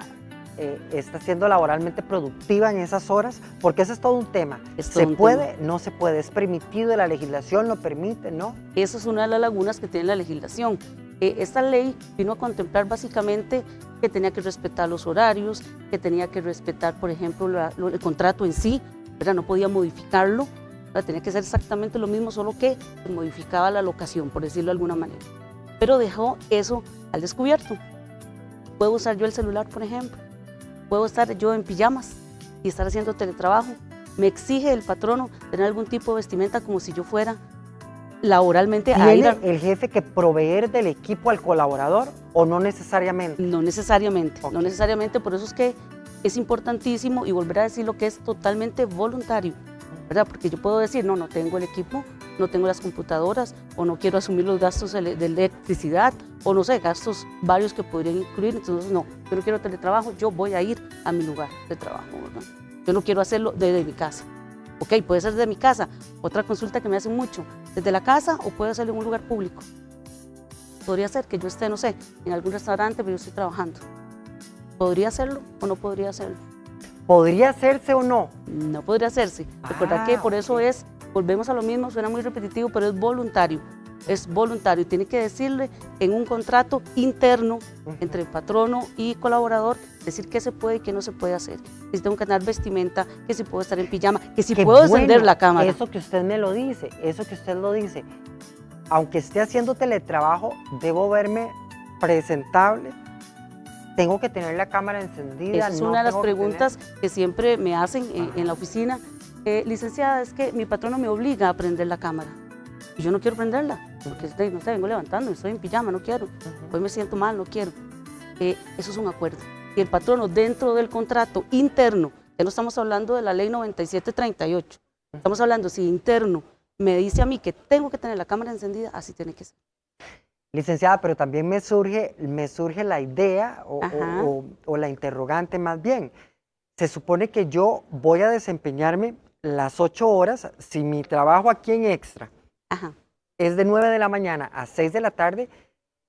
siendo laboralmente productiva en esas horas? Porque ese es todo un tema. Es todo ¿Se un puede? tema. ¿No se puede? ¿Es permitido? ¿La legislación lo permite? ¿No? Esa es una de las lagunas que tiene la legislación. Esta ley vino a contemplar básicamente que tenía que respetar los horarios, que tenía que respetar, por ejemplo, el contrato en sí, ¿verdad? No podía modificarlo, ¿verdad? Tenía que ser exactamente lo mismo, solo que se modificaba la locación, por decirlo de alguna manera. Pero dejó eso al descubierto. Puedo usar yo el celular, por ejemplo. Puedo estar yo en pijamas y estar haciendo teletrabajo. Me exige el patrono tener algún tipo de vestimenta como si yo fuera laboralmente a ir ¿Tiene el jefe que proveer del equipo al colaborador o no necesariamente? No necesariamente, Ok. no necesariamente, por eso es que es importantísimo y volver a decir lo que es totalmente voluntario, ¿verdad? Porque yo puedo decir, no tengo el equipo, no tengo las computadoras, o no quiero asumir los gastos de electricidad, o no sé, gastos varios que podrían incluir, entonces no, yo no quiero teletrabajo, yo voy a ir a mi lugar de trabajo, ¿verdad? Yo no quiero hacerlo desde mi casa. Ok, puede ser desde mi casa. Otra consulta que me hacen mucho, desde la casa o puede ser en un lugar público. Podría ser que yo esté, no sé, en algún restaurante, pero yo estoy trabajando. ¿Podría hacerlo o no podría hacerlo? ¿Podría hacerse o no? No podría hacerse. Recuerda que por eso es, volvemos a lo mismo, suena muy repetitivo, pero es voluntario. Es voluntario. Tiene que decirle en un contrato interno entre el patrono y colaborador, decir qué se puede y qué no se puede hacer. Que si tengo que tener vestimenta, que si puedo estar en pijama, que si Qué puedo encender bueno, la cámara. Eso que usted me lo dice, eso que usted lo dice. Aunque esté haciendo teletrabajo, debo verme presentable. Tengo que tener la cámara encendida. Esa es no una de las tengo que preguntas que siempre me hacen en la oficina. Licenciada, es que mi patrono me obliga a prender la cámara. Y yo no quiero prenderla, porque no sé, vengo levantando, estoy en pijama, no quiero. Hoy me siento mal, no quiero. Eso es un acuerdo. Y el patrono dentro del contrato interno, ya no estamos hablando de la ley 9738, estamos hablando si interno me dice a mí que tengo que tener la cámara encendida, así tiene que ser. Licenciada, pero también me surge la idea Ajá. o la interrogante más bien. Se supone que yo voy a desempeñarme las 8 horas, si mi trabajo aquí en Extra Ajá. es de 9 de la mañana a 6 de la tarde,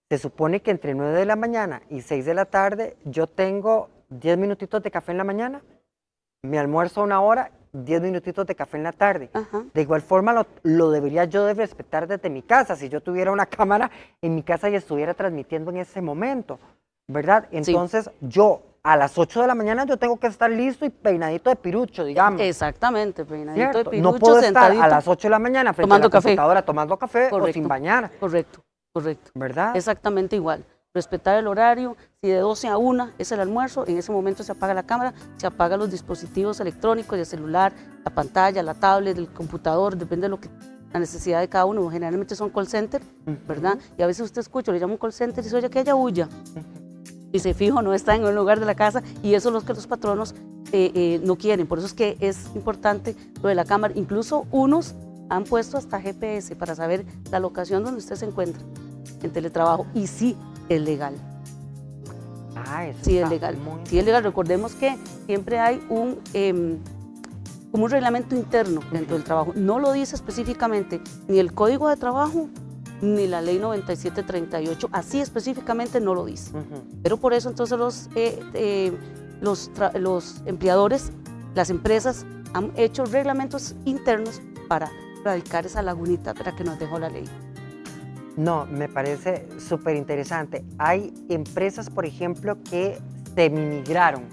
se supone que entre 9 de la mañana y 6 de la tarde yo tengo 10 minutitos de café en la mañana, mi almuerzo 1 hora, 10 minutitos de café en la tarde. Ajá. De igual forma lo debería yo de respetar desde mi casa, si yo tuviera una cámara en mi casa y estuviera transmitiendo en ese momento, ¿verdad? Entonces yo a las 8 de la mañana yo tengo que estar listo y peinadito de pirucho, digamos. Exactamente, peinadito ¿Cierto? de pirucho, No puedo estar sentadito. a las 8 de la mañana frente tomando a la café. computadora tomando café o Correcto. sin bañar, Correcto, correcto. ¿verdad? Exactamente igual. Respetar el horario, si de 12 a 1 es el almuerzo, en ese momento se apaga la cámara, se apagan los dispositivos electrónicos, el celular, la pantalla, la tablet, el computador, depende de lo que la necesidad de cada uno. Generalmente son call center, ¿verdad? Y a veces usted escucha, le llama un call center y dice, oye, que haya bulla. Y se fijo, no está en un lugar de la casa y eso es lo que los patronos no quieren. Por eso es que es importante lo de la cámara. Incluso unos han puesto hasta GPS para saber la locación donde usted se encuentra en teletrabajo y sí es legal. Eso Sí es está legal. muy Sí es legal. Recordemos que siempre hay como un reglamento interno dentro del trabajo. No lo dice específicamente ni el Código de Trabajo ni la Ley 9738. Así específicamente no lo dice. Pero por eso entonces los empleadores, las empresas han hecho reglamentos internos para erradicar esa lagunita que nos dejó la ley. No, me parece súper interesante. Hay empresas, por ejemplo, que semi-migraron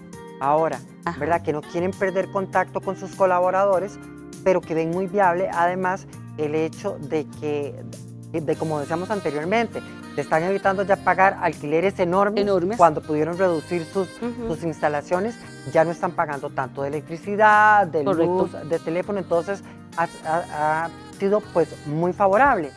ahora, Ajá. ¿verdad? Que no quieren perder contacto con sus colaboradores, pero que ven muy viable, además, el hecho de que, como decíamos anteriormente, se están evitando ya pagar alquileres enormes. Cuando pudieron reducir sus instalaciones, ya no están pagando tanto de electricidad, de Correcto. luz, de teléfono, entonces ha sido pues muy favorable.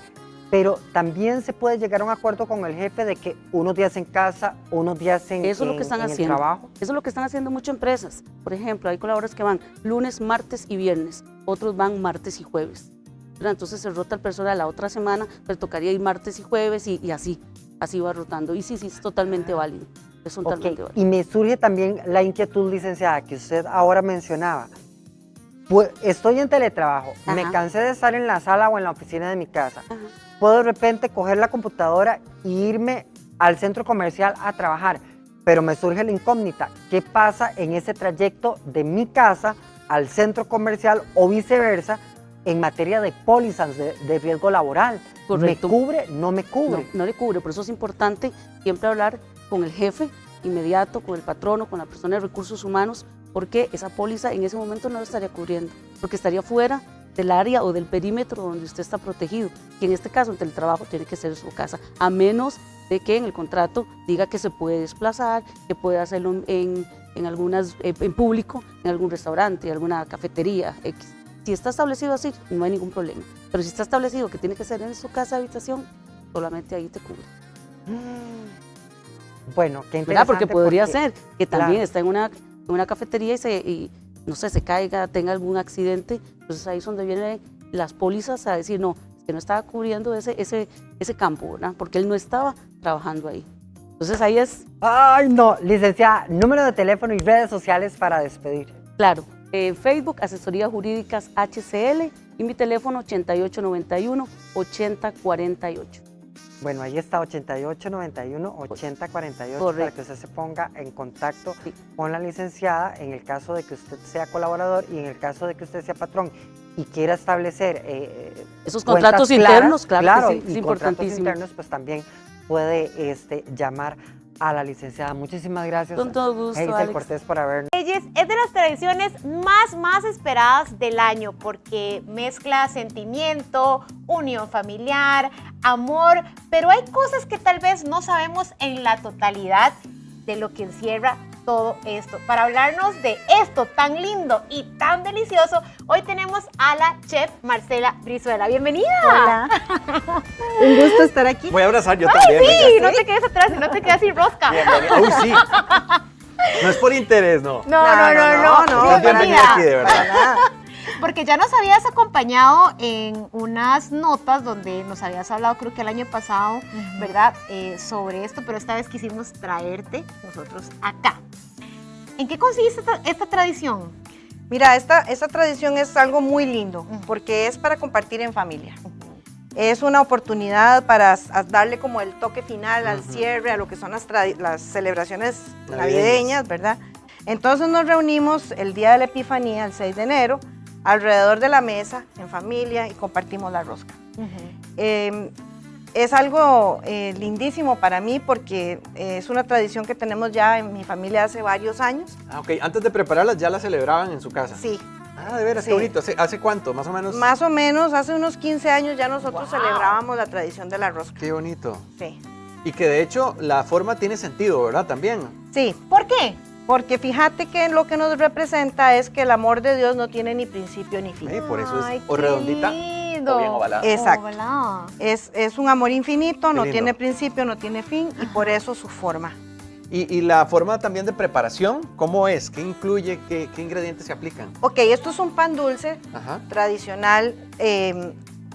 pero también se puede llegar a un acuerdo con el jefe de que unos días en casa, unos días en, Eso es lo que están en el haciendo. trabajo. Eso es lo que están haciendo muchas empresas. Por ejemplo, hay colaboradores que van lunes, martes y viernes, otros van martes y jueves. ¿Verdad? Entonces se rota el personal la otra semana, pero tocaría ir martes y jueves y así va rotando. Y sí, es totalmente válido. Es totalmente válido. Y me surge también la inquietud, licenciada, que usted ahora mencionaba. Pues, estoy en teletrabajo, me Ajá. cansé de estar en la sala o en la oficina de mi casa. Ajá. Puedo de repente coger la computadora e irme al centro comercial a trabajar, pero me surge la incógnita, ¿qué pasa en ese trayecto de mi casa al centro comercial o viceversa en materia de pólizas de riesgo laboral? Correcto. ¿Me cubre? ¿No me cubre? No le cubre, por eso es importante siempre hablar con el jefe inmediato, con el patrono, con la persona de recursos humanos, porque esa póliza en ese momento no lo estaría cubriendo, porque estaría fuera del área o del perímetro donde usted está protegido, que en este caso en teletrabajo tiene que ser en su casa, a menos de que en el contrato diga que se puede desplazar, que puede hacerlo en público, en algún restaurante, alguna cafetería, X. Si está establecido así, no hay ningún problema, pero si está establecido que tiene que ser en su casa habitación, solamente ahí te cubre. Bueno, qué interesante. ¿Verdad? Porque podría ser que también claro, está en una cafetería y no sé, se caiga, tenga algún accidente, entonces ahí es donde vienen las pólizas a decir, no, es que no estaba cubriendo ese campo, ¿verdad? Porque él no estaba trabajando ahí. Entonces ahí es, Ay, no, licenciada, número de teléfono y redes sociales para despedir. claro, Facebook, Asesorías Jurídicas HCL y mi teléfono 8891-8048. Bueno, ahí está 8891-8048 para Correcto. que usted se ponga en contacto Sí. con la licenciada en el caso de que usted sea colaborador y en el caso de que usted sea patrón y quiera establecer Esos cuentas contratos claras, internos, claro que sí, es y contratos importantísimo. internos, pues también puede llamar a la licenciada. Muchísimas gracias. Con todo gusto, Hazel Alex. Cortés, por habernos. Reyes es de las tradiciones más esperadas del año porque mezcla sentimiento, unión familiar, amor, pero hay cosas que tal vez no sabemos en la totalidad de lo que encierra todo esto. Para hablarnos de esto tan lindo y tan delicioso, hoy tenemos a la chef Marcela Brizuela. ¡Bienvenida! Hola. Un gusto estar aquí. Voy a abrazar yo también. Sí, venga. no te quedes atrás y no te quedes sin rosca. Bienvenida. Uy, sí. No es por interés, no. No, Estás bienvenida aquí, de verdad. para nada. Porque ya nos habías acompañado en unas notas donde nos habías hablado, creo que el año pasado, ¿verdad? Sobre esto, pero esta vez quisimos traerte nosotros acá. ¿En qué consiste esta tradición? Mira, esta tradición es algo muy lindo porque es para compartir en familia. Es una oportunidad para darle como el toque final al cierre, a lo que son las celebraciones navideñas, ¿verdad? Entonces nos reunimos el día de la Epifanía, el 6 de enero, alrededor de la mesa, en familia, y compartimos la rosca. Es algo lindísimo para mí porque es una tradición que tenemos ya en mi familia hace varios años. Ah, ok. Antes de prepararlas ya las celebraban en su casa. Sí. Ah, de veras, Sí. qué bonito. ¿Hace cuánto? Más o menos. Más o menos, hace unos 15 años ya nosotros celebrábamos la tradición de la rosca. Qué bonito. Sí. Y que de hecho la forma tiene sentido, ¿verdad? También. Sí, ¿Por qué? porque fíjate que lo que nos representa es que el amor de Dios no tiene ni principio ni fin. Por eso Ay, es o qué redondita lindo. o bien ovalada. Exacto. Ovalada. Es un amor infinito, no lindo. tiene principio, no tiene fin y por eso su forma. Y la forma también de preparación, ¿cómo es? ¿Qué incluye? ¿Qué ingredientes se aplican? Ok, esto es un pan dulce Ajá. tradicional,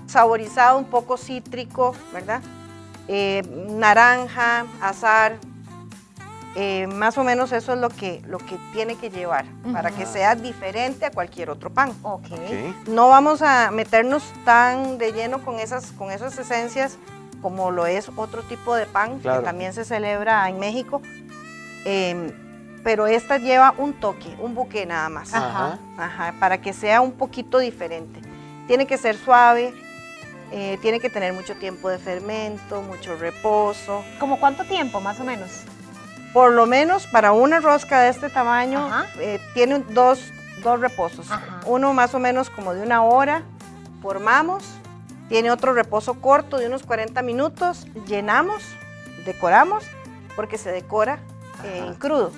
saborizado, un poco cítrico, ¿verdad? Naranja, azahar, más o menos eso es lo que tiene que llevar para que sea diferente a cualquier otro pan. Ok. Ok. No vamos a meternos tan de lleno con esas esencias como lo es otro tipo de pan Claro. que también se celebra en México, pero esta lleva un toque, un buque nada más. Ajá. Ajá, para que sea un poquito diferente. Tiene que ser suave, tiene que tener mucho tiempo de fermento, mucho reposo. ¿Cómo cuánto tiempo, más o menos? Por lo menos para una rosca de este tamaño, Ajá. tiene dos reposos. Ajá. Uno más o menos como de 1 hora, formamos. Tiene otro reposo corto de unos 40 minutos, llenamos, decoramos, porque se decora en crudo.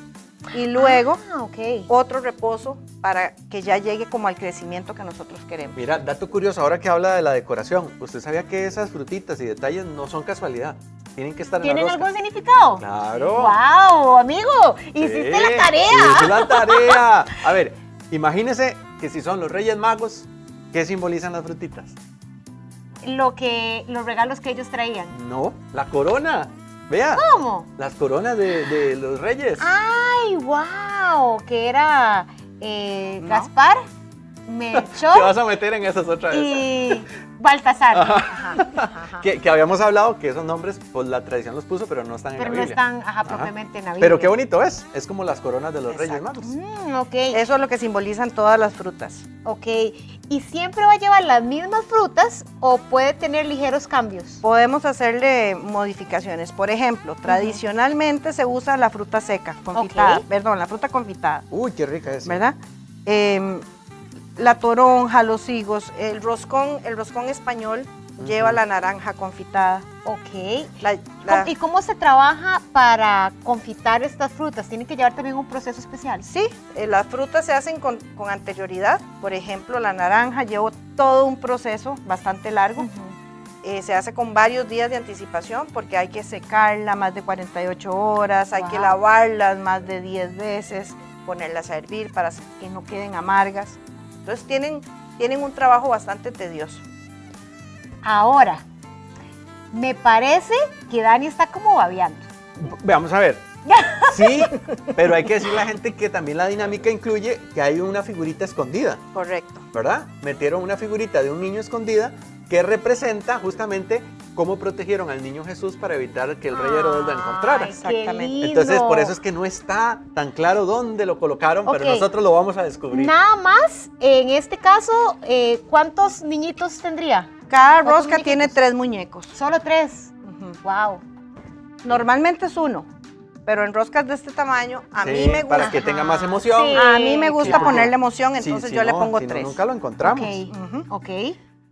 y luego ok. otro reposo para que ya llegue como al crecimiento que nosotros queremos. Mira, dato curioso, ahora que habla de la decoración, ¿usted sabía que esas frutitas y detalles no son casualidad? Tienen que estar en la ¿Tienen rosca. algún significado? Claro. ¡Wow, amigo! Hiciste la Sí, tarea. hice la tarea. A ver, imagínese que si son los Reyes Magos, ¿qué simbolizan las frutitas? Los regalos que ellos traían. No, la corona. Vea, ¿Cómo? las coronas de los Reyes. ¡Ay, wow! Que era No. Gaspar, Te Melchor vas a meter en esas otra vez. y Baltasar. Ajá, ajá. Que habíamos hablado que esos nombres, pues la tradición los puso, pero no están en Pero la no Biblia. están Ajá. propiamente en la Biblia. Pero qué bonito es como las coronas de los Reyes Exacto. Magos. Ok, Eso es lo que simbolizan todas las frutas. ok. ¿Y siempre va a llevar las mismas frutas o puede tener ligeros cambios? Podemos hacerle modificaciones. Por ejemplo, tradicionalmente se usa la fruta seca, confitada. Ok. Perdón, la fruta confitada, Uy, qué rica es. ¿verdad? La toronja, los higos, el roscón español lleva la naranja confitada. Ok. La- ¿Y cómo se trabaja para confitar estas frutas? ¿Tienen que llevar también un proceso especial? Sí, las frutas se hacen con anterioridad. Por ejemplo, la naranja lleva todo un proceso bastante largo. Se hace con varios días de anticipación porque hay que secarla más de 48 horas, hay que Wow. lavarlas más de 10 veces, ponerlas a hervir para que no queden amargas. Entonces tienen un trabajo bastante tedioso. Ahora, me parece que Dani está como babeando. Veamos a ver. Sí, pero hay que decirle a la gente que también la dinámica incluye que hay una figurita escondida, Correcto. ¿verdad? Metieron una figurita de un niño escondida que representa justamente cómo protegieron al niño Jesús para evitar que el rey Herodes lo encontrara. Ay, qué Exactamente. lindo. Entonces, por eso es que no está tan claro dónde lo colocaron, pero Ok. nosotros lo vamos a descubrir. Nada más, en este caso, ¿cuántos niñitos tendría? Cada ¿Cuántos rosca tiene muñequitos? 3 muñecos. Solo 3. Ujú. Wow. Normalmente es uno, pero en roscas de este tamaño a Sí, mí me gusta. para que tenga más emoción. Sí. A mí me gusta Sí, ponerle porque- emoción, Sí, entonces si yo le no, pongo si no, 3. nunca lo encontramos. Ujú. Ok.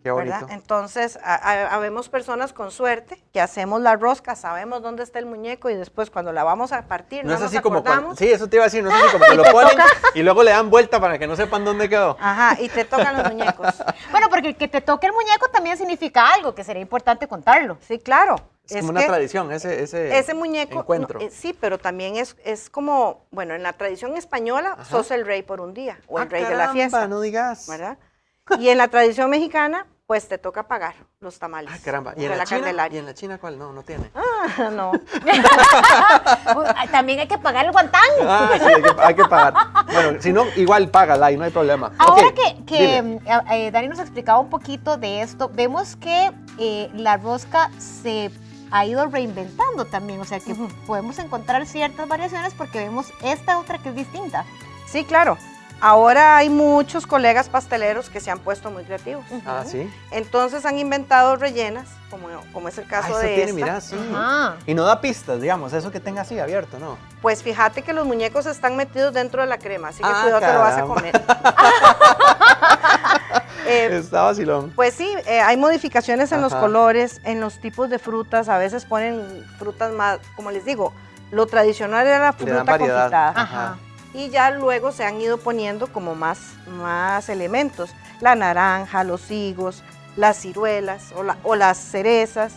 Qué bonito. ¿Verdad? Entonces, habemos personas con suerte que hacemos la rosca, sabemos dónde está el muñeco y después cuando la vamos a partir, No es nos así como cuando, acordamos. sí, eso te iba a decir, no es así como que lo ponen y luego le dan vuelta para que no sepan dónde quedó. Ajá, y te tocan los muñecos. Bueno, porque que te toque el muñeco también significa algo, que sería importante contarlo. Sí, claro. Es como una tradición, ese muñeco, encuentro. sí, pero también es como, bueno, en la tradición española Ajá. sos el rey por un día o el Ah, rey de la caramba, fiesta, no digas. ¿verdad? Y en la tradición mexicana, pues te toca pagar los tamales. Ah, caramba. ¿Y de en la China? Candelaria. ¿Y en la China cuál? No, no tiene. Ah, no. También hay que pagar el guantán. Ah, sí, hay que pagar. Bueno, si no, igual págala y no hay problema. Ahora Ok, que dime. Dani nos explicaba un poquito de esto, vemos que la rosca se ha ido reinventando también, o sea que Ujú. podemos encontrar ciertas variaciones porque vemos esta otra que es distinta. Sí, claro. Ahora hay muchos colegas pasteleros que se han puesto muy creativos. Ah, sí. Entonces han inventado rellenas, como es el Ah, caso eso de tiene, esta. mira, sí. Ajá. Y no da pistas, digamos, eso que tenga así abierto, ¿no? Pues fíjate que los muñecos están metidos dentro de la crema, así que Ah, cuidado te lo vas a caramba. comer. Está vacilón. Pues sí, hay modificaciones en los Ajá. colores, en los tipos de frutas, a veces ponen frutas más, como les digo, lo tradicional era la Le dan fruta variedad. confitada. Ajá. Y ya luego se han ido poniendo como más elementos, la naranja, los higos, las ciruelas o las cerezas.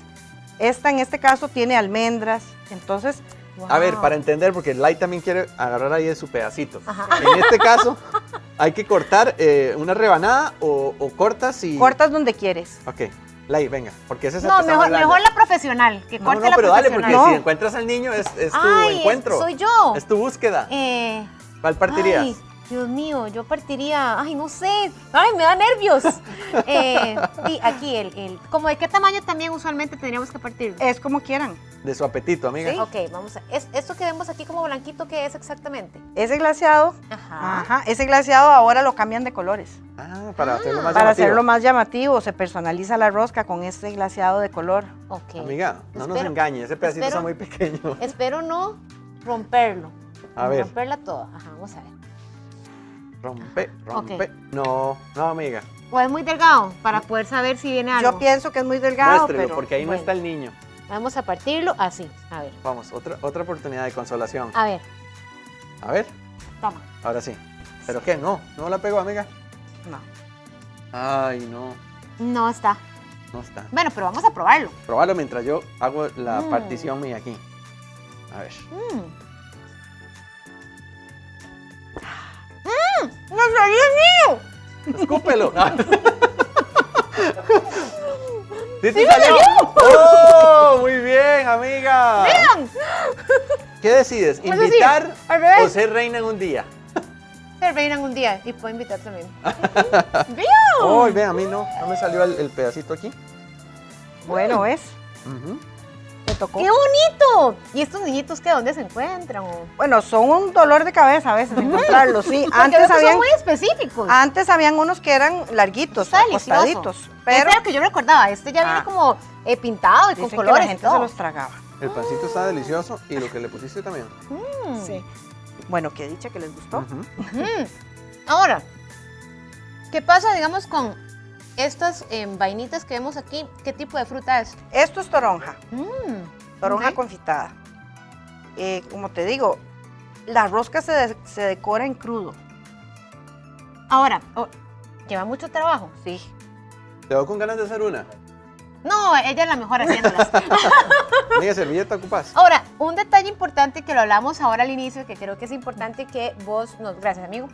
Esta en este caso tiene almendras, entonces A ver, Wow. para entender, porque Lai también quiere agarrar ahí de su pedacito. Ajá. En este caso, hay que cortar una rebanada o cortas y... cortas donde quieres. Ok, Lai, venga, porque ese es el No, que estamos mejor hablando. la profesional, que No, corte no, la pero dale, profesional. porque No. si encuentras al niño es tu Ay, encuentro. soy yo. Es tu búsqueda. ¿Cuál partirías? Ay, Dios mío, yo partiría, ay, no sé, ay, me da nervios. Y aquí, ¿como de qué tamaño también usualmente tendríamos que partir? Es como quieran. De su apetito, amiga. Sí. Ok, vamos a, esto que vemos aquí como blanquito, ¿qué es exactamente? Ese glaseado, ese glaseado ahora lo cambian de colores. Ah, para hacerlo más Para llamativo. hacerlo más llamativo, se personaliza la rosca con este glaseado de color. Ok. Amiga, no nos Espero- engañe, ese pedacito está espero- muy pequeño. Espero no romperlo. A ver. Romperla toda, ajá, vamos a ver. Rompe. Ok. No, amiga. O es muy delgado para poder saber si viene algo. Yo pienso que es muy delgado, Muéstrelo, pero porque ahí no bueno. está el niño. Vamos a partirlo así, a ver. Vamos, otra oportunidad de consolación. A ver. A ver, Toma. ahora sí. ¿Pero qué? No la pegó, amiga. No. Ay, no, No está. no está. Bueno, pero vamos a probarlo. Probalo mientras yo hago la partición mía aquí. A ver. ¡No salió mío! ¡Escúpelo! ¡Sí te salió! ¡Oh! Muy bien, amiga. ¡Vean! ¿Qué decides? Pues así, ¿Invitar al revés. o ser reina en un día? Se reinan un día y puedo invitar también. ¡Vean! ¡Oh! Vean, a mí no me salió el pedacito aquí. Bueno, ¿ves? Ujú. Me tocó. ¡Qué bonito! ¿Y estos niñitos qué? ¿Dónde se encuentran? Bueno, son un dolor de cabeza a veces encontrarlos, sí. Porque veo que son muy específicos. Antes habían unos que eran larguitos, Está delicioso. acostaditos. Pero Pero era lo que yo recordaba. Este ya viene como pintado y con dicen que colores la y gente todo. se los tragaba. El pancito está delicioso y lo que le pusiste también. Sí. Bueno, qué dicha que les gustó. Ujú. Ahora, ¿qué pasa, digamos, con estas vainitas que vemos aquí? ¿Qué tipo de fruta es? Esto es toronja, toronja ok. confitada. Como te digo, la rosca se decora en crudo. Ahora, lleva mucho trabajo. Sí. ¿Te doy con ganas de hacer una? No, ella es la mejor haciéndolas. Amiga, servilleta ocupas. Ahora, un detalle importante que lo hablamos ahora al inicio, que creo que es importante que vos nos, gracias amigo,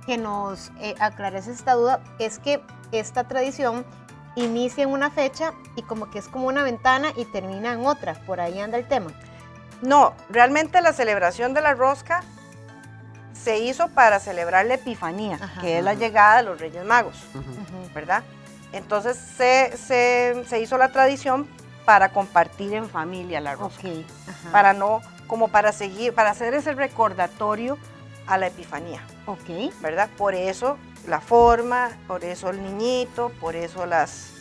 que nos aclares esta duda, es que esta tradición inicia en una fecha y como que es como una ventana y termina en otra. Por ahí anda el tema. No, realmente la celebración de la rosca se hizo para celebrar la Epifanía, Ajá. que es la llegada de los Reyes Magos, ¿verdad? Entonces se hizo la tradición para compartir en familia la rosca, Ok. Ajá. para no, como para seguir, para hacer ese recordatorio a la Epifanía, Ok. ¿verdad? Por eso la forma, por eso el niñito, por eso las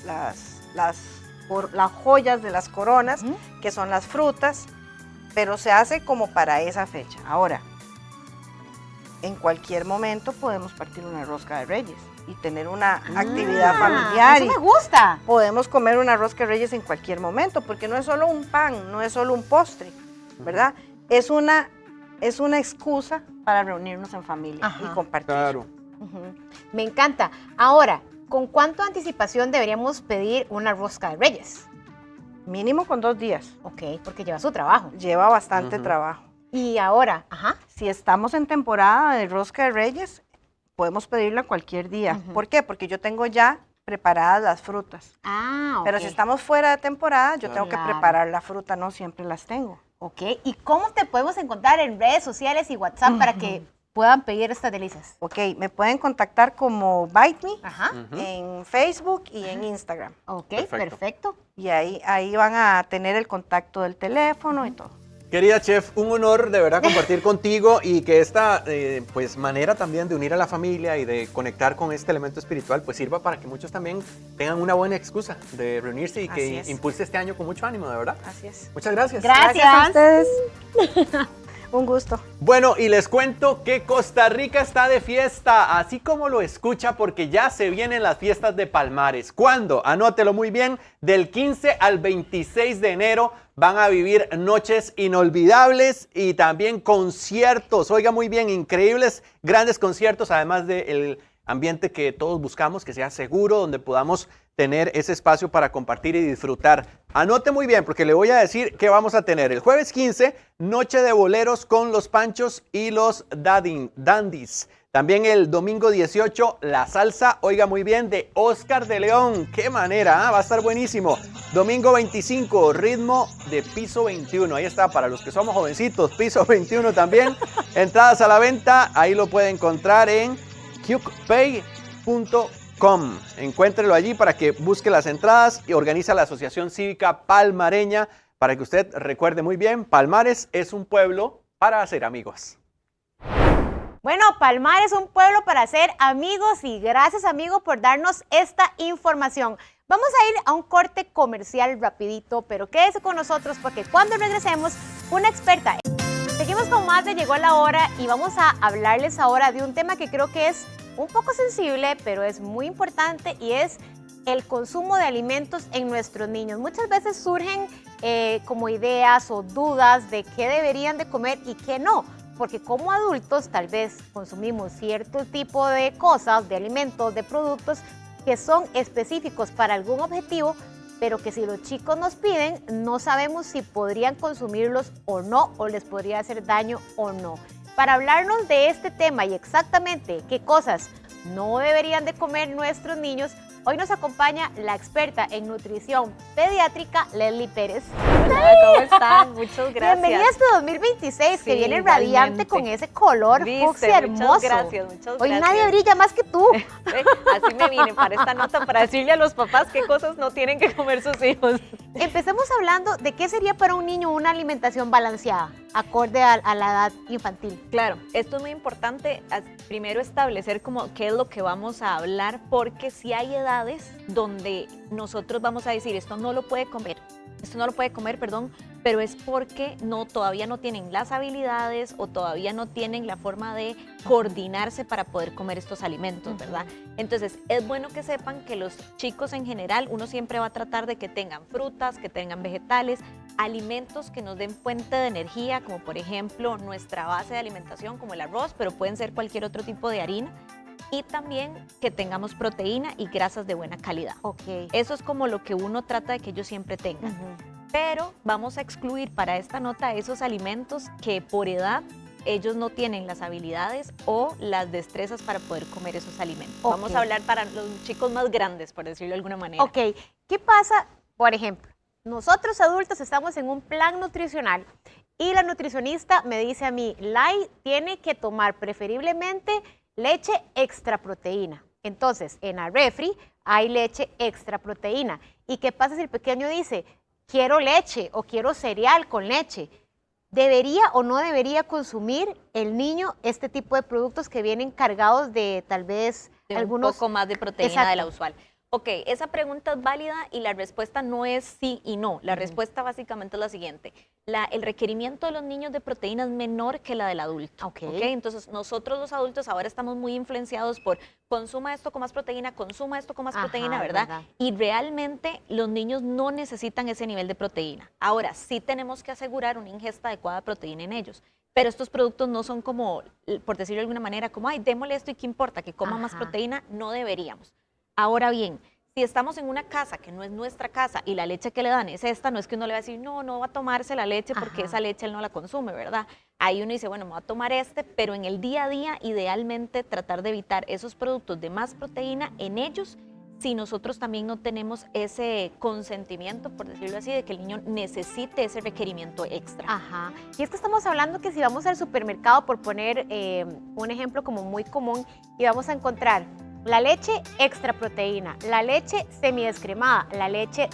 joyas de las coronas, Ujú. que son las frutas, pero se hace como para esa fecha. Ahora, en cualquier momento podemos partir una rosca de Reyes y tener una actividad familiar. Eso me gusta. Podemos comer una rosca de Reyes en cualquier momento, porque no es solo un pan, no es solo un postre, ¿verdad? Es una excusa para reunirnos en familia Ajá. y compartir. Claro. Ujú. Me encanta. Ahora, ¿con cuánto anticipación deberíamos pedir una rosca de Reyes? Mínimo con 2 días. Ok, porque lleva su trabajo. Lleva bastante Ujú. trabajo. Y ahora, ajá. Si estamos en temporada de rosca de Reyes, podemos pedirla cualquier día. Ujú. ¿Por qué? Porque yo tengo ya preparadas las frutas. Ah, ok. Pero si estamos fuera de temporada, yo tengo que Claro. preparar la fruta, no siempre las tengo. Ok, ¿y cómo te podemos encontrar en redes sociales y WhatsApp para que puedan pedir estas delicias? Ok, me pueden contactar como Bite Me Ajá. en Facebook y en Instagram. Ok, Perfecto. perfecto. Y ahí van a tener el contacto del teléfono y todo. Querida chef, un honor de verdad compartir contigo y que esta pues manera también de unir a la familia y de conectar con este elemento espiritual pues sirva para que muchos también tengan una buena excusa de reunirse y Así que es. impulse este año con mucho ánimo, de verdad. Así es. Muchas gracias. Gracias. a ustedes. Un gusto. Bueno, y les cuento que Costa Rica está de fiesta, así como lo escucha, porque ya se vienen las fiestas de Palmares. ¿Cuándo? Anótelo muy bien, del 15 al 26 de enero van a vivir noches inolvidables y también conciertos, oiga muy bien, increíbles, grandes conciertos, además del ambiente que todos buscamos, que sea seguro, donde podamos tener ese espacio para compartir y disfrutar. Anote muy bien, porque le voy a decir que vamos a tener el jueves 15, noche de boleros con los Panchos y los Dandies. También el domingo 18, la salsa, oiga muy bien, de Oscar de León. ¡Qué manera! ¿Ah? Va a estar buenísimo. Domingo 25, ritmo de piso 21. Ahí está, para los que somos jovencitos, piso 21 también. Entradas a la venta, ahí lo puede encontrar en QPay.com. Encuéntrelo allí para que busque las entradas y organiza la Asociación Cívica Palmareña para que usted recuerde muy bien, Palmares es un pueblo para hacer amigos. Bueno, Palmar es un pueblo para hacer amigos y gracias amigo por darnos esta información. Vamos a ir a un corte comercial rapidito, pero quédese con nosotros porque cuando regresemos, una experta. Seguimos con más de Llegó la Hora y vamos a hablarles ahora de un tema que creo que es un poco sensible, pero es muy importante y es el consumo de alimentos en nuestros niños. Muchas veces surgen como ideas o dudas de qué deberían de comer y qué no. porque como adultos tal vez consumimos cierto tipo de cosas, de alimentos, de productos que son específicos para algún objetivo, pero que si los chicos nos piden, no sabemos si podrían consumirlos o no, o les podría hacer daño o no. Para hablarnos de este tema y exactamente qué cosas no deberían de comer nuestros niños, hoy nos acompaña la experta en nutrición pediátrica, Leslie Pérez. Hola, ¿cómo están? Muchas gracias. Bienvenida a este 2026, que Sí, viene radiante igualmente. con ese color ¿Viste? fucsia hermoso. Muchas gracias, muchas Hoy gracias. nadie brilla más que tú. Así me vine para esta nota, para decirle a los papás qué cosas no tienen que comer sus hijos. Empecemos hablando de qué sería para un niño una alimentación balanceada, acorde a la edad infantil. Claro, esto es muy importante, primero establecer como qué es lo que vamos a hablar, porque si hay edades donde nosotros vamos a decir esto no lo puede comer, perdón, pero es porque todavía no tienen las habilidades o todavía no tienen la forma de coordinarse para poder comer estos alimentos, ¿verdad? Entonces, es bueno que sepan que los chicos en general, uno siempre va a tratar de que tengan frutas, que tengan vegetales, alimentos que nos den fuente de energía, como por ejemplo nuestra base de alimentación, como el arroz, pero pueden ser cualquier otro tipo de harina. Y también que tengamos proteína y grasas de buena calidad. Ok. Eso es como lo que uno trata de que ellos siempre tengan. Pero vamos a excluir para esta nota esos alimentos que por edad ellos no tienen las habilidades o las destrezas para poder comer esos alimentos. Ok. Vamos a hablar para los chicos más grandes, por decirlo de alguna manera. Ok, ¿qué pasa? Por ejemplo, nosotros adultos estamos en un plan nutricional y la nutricionista me dice a mí, Lai tiene que tomar preferiblemente leche extra proteína. Entonces, en la refri hay leche extra proteína. ¿Y qué pasa si el pequeño dice, quiero leche o quiero cereal con leche? ¿Debería o no debería consumir el niño este tipo de productos que vienen cargados de tal vez De algunos... un poco más de proteína Exacto. de la usual. Ok, esa pregunta es válida y la respuesta no es sí y no. La respuesta básicamente es la siguiente. El requerimiento de los niños de proteína es menor que la del adulto. Ok. Entonces, nosotros los adultos ahora estamos muy influenciados por consuma esto con más proteína, consuma esto con más Ajá, proteína, es ¿verdad? verdad. Y realmente los niños no necesitan ese nivel de proteína. Ahora, sí tenemos que asegurar una ingesta adecuada de proteína en ellos. Pero estos productos no son como, por decirlo de alguna manera, como, ay, démosle esto y qué importa, que coma más Ajá. proteína, no deberíamos. Ahora bien, si estamos en una casa que no es nuestra casa y la leche que le dan es esta, no es que uno le va a decir, no va a tomarse la leche porque Ajá. esa leche él no la consume, ¿verdad? Ahí uno dice, bueno, me voy a tomar pero en el día a día, idealmente tratar de evitar esos productos de más proteína en ellos, si nosotros también no tenemos ese consentimiento, por decirlo así, de que el niño necesite ese requerimiento extra. Ajá. Y es que estamos hablando que si vamos al supermercado, por poner un ejemplo como muy común, y vamos a encontrar la leche extra proteína, la leche semidescremada, la leche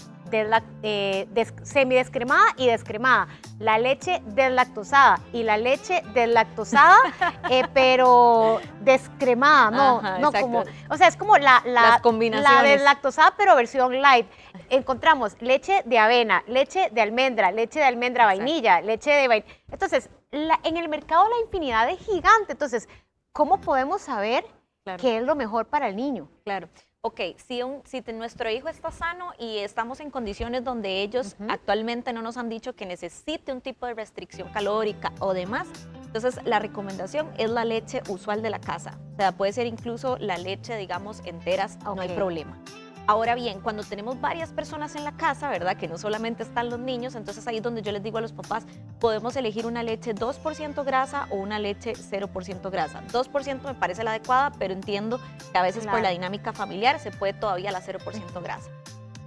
semidescremada y descremada, la leche deslactosada y la leche deslactosada, pero descremada, Ajá, no exacto. como, o sea, es como Las la combinaciones. deslactosada, pero versión light. Encontramos leche de avena, leche de almendra vainilla, leche de vainilla. Entonces, en el mercado la infinidad es gigante. Entonces, ¿cómo podemos saber Claro. qué es lo mejor para el niño? Claro. Ok, si nuestro hijo está sano y estamos en condiciones donde ellos actualmente no nos han dicho que necesite un tipo de restricción calórica o demás, entonces la recomendación es la leche usual de la casa. O sea, puede ser incluso la leche, digamos, enteras, no hay Ok. problema. Ahora bien, cuando tenemos varias personas en la casa, ¿verdad? Que no solamente están los niños, entonces ahí es donde yo les digo a los papás, podemos elegir una leche 2% grasa o una leche 0% grasa. 2% me parece la adecuada, pero entiendo que a veces por Claro. la dinámica familiar se puede todavía la 0% grasa.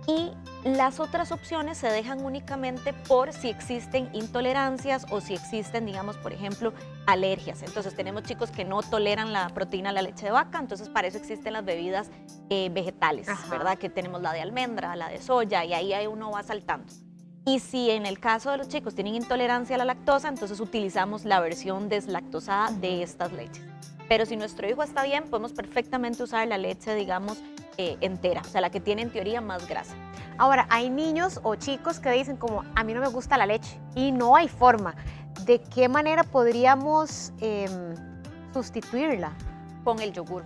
Y las otras opciones se dejan únicamente por si existen intolerancias o si existen, digamos, por ejemplo, alergias. Entonces tenemos chicos que no toleran la proteína de la leche de vaca, entonces para eso existen las bebidas vegetales, Ajá. ¿verdad? Que tenemos la de almendra, la de soya, y ahí uno va saltando. Y si en el caso de los chicos tienen intolerancia a la lactosa, entonces utilizamos la versión deslactosada de estas leches. Pero si nuestro hijo está bien, podemos perfectamente usar la leche, digamos, entera, o sea, la que tiene en teoría más grasa. Ahora, hay niños o chicos que dicen como, a mí no me gusta la leche y no hay forma. ¿De qué manera podríamos sustituirla? Con el yogur.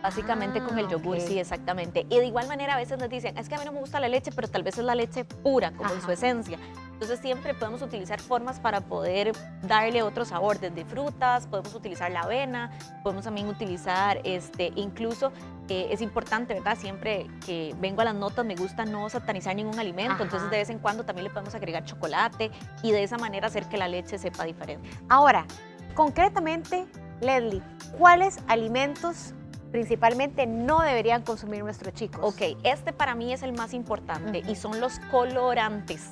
Básicamente con el yogur, ok. sí, exactamente. Y de igual manera a veces nos dicen, es que a mí no me gusta la leche, pero tal vez es la leche pura, como en Ajá. su esencia. Entonces siempre podemos utilizar formas para poder darle otro sabor, desde frutas, podemos utilizar la avena, podemos también utilizar, incluso es importante, ¿verdad? Siempre que vengo a las notas me gusta no satanizar ningún alimento, Ajá. entonces de vez en cuando también le podemos agregar chocolate y de esa manera hacer que la leche sepa diferente. Ahora, concretamente, Leslie, ¿cuáles alimentos principalmente no deberían consumir nuestros chicos? Ok, este para mí es el más importante y son los colorantes.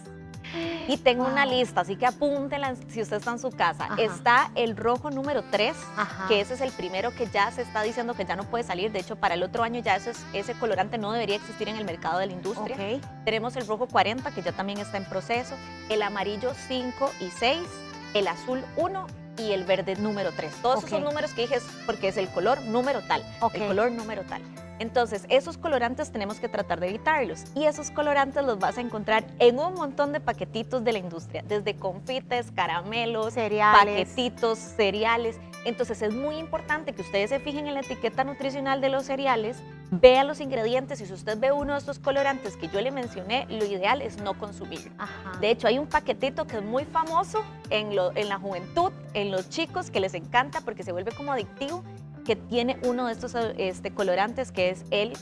Y tengo una lista, así que apúntenla si usted está en su casa. Ajá. Está el rojo número 3, Ajá. que ese es el primero que ya se está diciendo que ya no puede salir. De hecho, para el otro año ya ese colorante no debería existir en el mercado de la industria. Ok. Tenemos el rojo 40, que ya también está en proceso, el amarillo 5 y 6, el azul 1 y el verde número 3. Todos Ok. esos números que dije es porque es el color número tal, Ok. el color número tal. Entonces, esos colorantes tenemos que tratar de evitarlos. Y esos colorantes los vas a encontrar en un montón de paquetitos de la industria, desde confites, caramelos, Cereales. paquetitos, cereales. Entonces, es muy importante que ustedes se fijen en la etiqueta nutricional de los cereales, vean los ingredientes y si usted ve uno de estos colorantes que yo le mencioné, lo ideal es no consumirlo. Ajá. De hecho, hay un paquetito que es muy famoso en la juventud, en los chicos, que les encanta porque se vuelve como adictivo, que tiene uno de estos colorantes que es el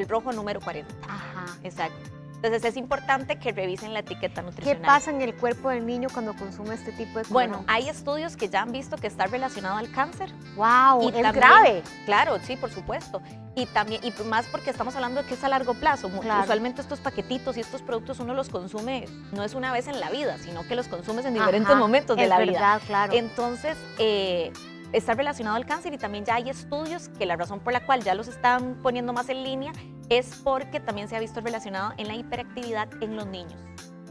rojo número 40. Ajá. Exacto. Entonces es importante que revisen la etiqueta ¿Qué nutricional. pasa en el cuerpo del niño cuando consume este tipo de Bueno, colorantes? hay estudios que ya han visto que está relacionado al cáncer. ¡Wow! Y Es también- grave. Claro, sí, por supuesto. Y también, y más porque estamos hablando de que es a largo plazo. Claro. Usualmente estos paquetitos y estos productos uno los consume, no es una vez en la vida, sino que los consumes en diferentes Ajá, momentos de es la verdad, vida. claro. Entonces, está relacionado al cáncer y también ya hay estudios que la razón por la cual ya los están poniendo más en línea es porque también se ha visto relacionado en la hiperactividad en los niños.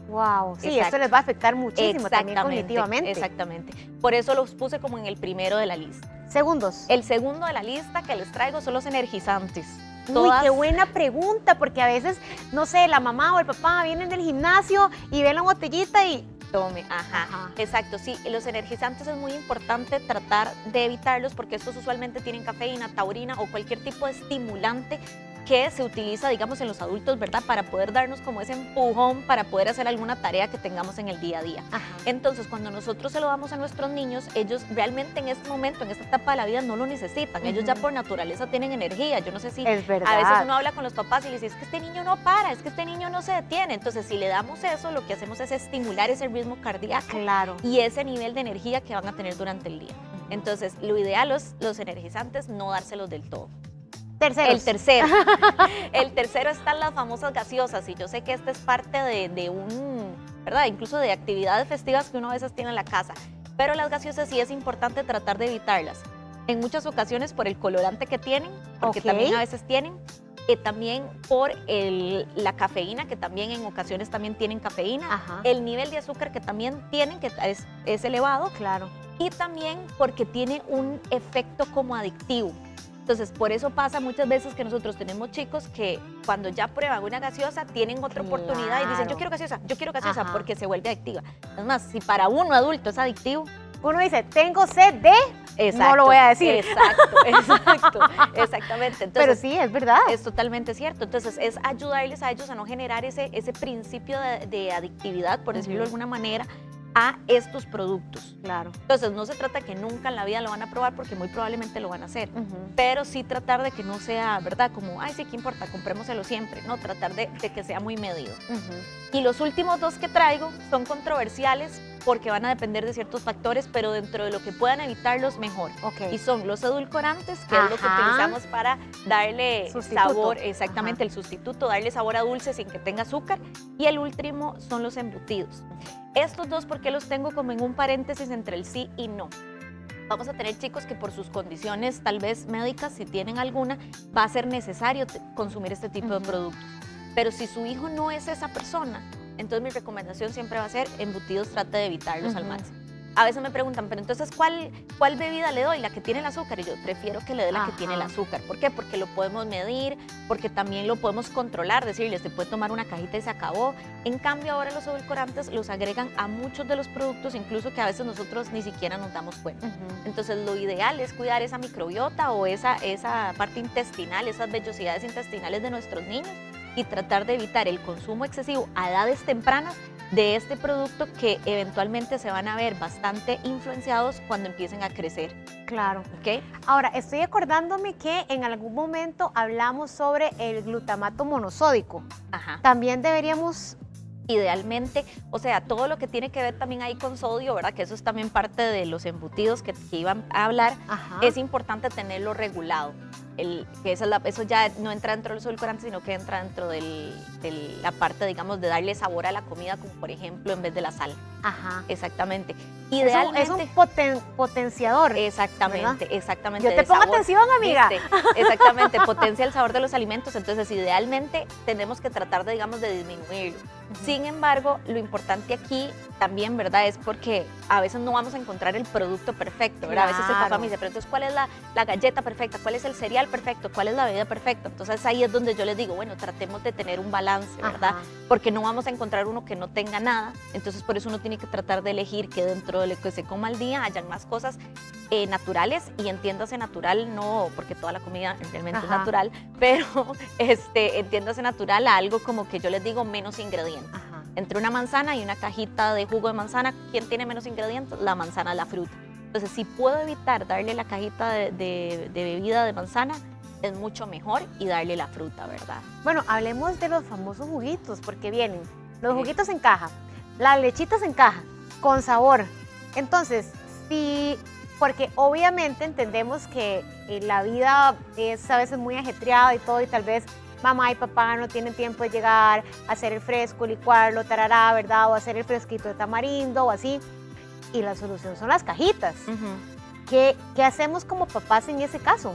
Wow. Sí, Exacto. esto les va a afectar muchísimo también cognitivamente. Exactamente. Por eso los puse como en el primero de la lista. Segundos. El segundo de la lista que les traigo son los energizantes. Uy, qué buena pregunta, porque a veces, no sé, la mamá o el papá vienen del gimnasio y ven la botellita y... Tome, ajá, Ajá. exacto, sí, los energizantes es muy importante tratar de evitarlos porque estos usualmente tienen cafeína, taurina o cualquier tipo de estimulante que se utiliza, digamos, en los adultos, ¿verdad? Para poder darnos como ese empujón para poder hacer alguna tarea que tengamos en el día a día. Ajá. Entonces, cuando nosotros se lo damos a nuestros niños, ellos realmente en este momento, en esta etapa de la vida, no lo necesitan. Ellos ya Ujú. por naturaleza tienen energía. Yo no sé si Es verdad. a veces uno habla con los papás y les dice, es que este niño no para, es que este niño no se detiene. Entonces, si le damos eso, lo que hacemos es estimular ese ritmo cardíaco Claro. y ese nivel de energía que van a tener durante el día. Entonces, lo ideal es los energizantes no dárselos del todo. Terceros. El tercero. El tercero están las famosas gaseosas y yo sé que esta es parte de ¿verdad? Incluso de actividades festivas que uno a veces tiene en la casa. Pero las gaseosas sí es importante tratar de evitarlas. En muchas ocasiones por el colorante que tienen, porque Ok. también a veces tienen, también por la cafeína, que también en ocasiones también tienen cafeína, Ajá. el nivel de azúcar que también tienen, que es elevado, Claro. y también porque tiene un efecto como adictivo. Entonces, por eso pasa muchas veces que nosotros tenemos chicos que cuando ya prueban una gaseosa tienen otra oportunidad y dicen, Claro. yo quiero gaseosa, Ajá. porque se vuelve adictiva. Es más, si para uno adulto es adictivo, Uno dice, tengo sed de... exacto, No lo voy a decir. Exacto, exactamente. Entonces, Pero sí, es verdad. es totalmente cierto. Entonces, es ayudarles a ellos a no generar ese principio de adictividad, por decirlo de alguna manera, a estos productos. Claro. Entonces, no se trata que nunca en la vida lo van a probar porque muy probablemente lo van a hacer. Ujú. Pero sí tratar de que no sea, ¿verdad? Como, ay, sí, ¿qué importa? Comprémoselo siempre. No, tratar de que sea muy medido. Ujú. Y los últimos dos que traigo son controversiales porque van a depender de ciertos factores, pero dentro de lo que puedan evitarlos, mejor. Ok. Y son los edulcorantes, que es lo que Ajá. utilizamos para darle Sustituto. sabor, exactamente, Ajá. el sustituto, darle sabor a dulce sin que tenga azúcar. Y el último son los embutidos. Estos dos, ¿por qué los tengo como en un paréntesis entre el sí y no? Vamos a tener chicos que por sus condiciones, tal vez médicas, si tienen alguna, va a ser necesario consumir este tipo de productos. Pero si su hijo no es esa persona, entonces mi recomendación siempre va a ser embutidos, trate de evitarlos al Ujú. máximo. A veces me preguntan, pero entonces, ¿cuál bebida le doy? ¿La que tiene el azúcar? Y yo prefiero que le dé la que Ajá. tiene el azúcar. ¿Por qué? Porque lo podemos medir, porque también lo podemos controlar, decirle, se puede tomar una cajita y se acabó. En cambio, ahora los edulcorantes los agregan a muchos de los productos, incluso que a veces nosotros ni siquiera nos damos cuenta. Ujú. Entonces, lo ideal es cuidar esa microbiota o esa parte intestinal, esas vellosidades intestinales de nuestros niños y tratar de evitar el consumo excesivo a edades tempranas de este producto que eventualmente se van a ver bastante influenciados cuando empiecen a crecer. Claro. ¿Ok? Ahora, estoy acordándome que en algún momento hablamos sobre el glutamato monosódico. Ajá. También deberíamos... Idealmente, o sea, todo lo que tiene que ver también ahí con sodio, ¿verdad? Que eso es también parte de los embutidos que iban a hablar. Ajá. Es importante tenerlo regulado. Que eso ya no entra dentro de los edulcorantes, sino que entra dentro de la parte, digamos, de darle sabor a la comida, como por ejemplo en vez de la sal. Ajá. Exactamente. Idealmente, es un potenciador. Exactamente, ¿verdad? exactamente. Yo te pongo atención, amiga. Exactamente, potencia el sabor de los alimentos. Entonces, idealmente, tenemos que tratar de, digamos, de disminuirlo. Sin embargo, lo importante aquí también, ¿verdad? Es porque a veces no vamos a encontrar el producto perfecto, ¿verdad? A veces el papá me dice, pero entonces, ¿cuál es la galleta perfecta? ¿Cuál es el cereal perfecto? ¿Cuál es la bebida perfecta? Entonces, ahí es donde yo les digo, bueno, tratemos de tener un balance, ¿verdad? Ajá. Porque no vamos a encontrar uno que no tenga nada. Entonces, por eso uno tiene que tratar de elegir que dentro de lo que se coma al día hayan más cosas naturales, y entiéndase natural, no porque toda la comida realmente es natural, pero entiéndase natural a algo como que yo les digo menos ingredientes. Ajá. Entre una manzana y una cajita de jugo de manzana, ¿quién tiene menos ingredientes? La manzana, la fruta. Entonces, si puedo evitar darle la cajita de bebida de manzana, es mucho mejor, y darle la fruta, ¿verdad? Bueno, hablemos de los famosos juguitos, porque vienen los juguitos en caja, las lechitas en caja, con sabor. Entonces, sí, porque obviamente entendemos que la vida es a veces muy ajetreada y todo, y tal vez mamá y papá no tienen tiempo de llegar a hacer el fresco, licuarlo, tarará, ¿verdad? O hacer el fresquito de tamarindo o así. Y la solución son las cajitas. ¿Qué hacemos como papás en ese caso?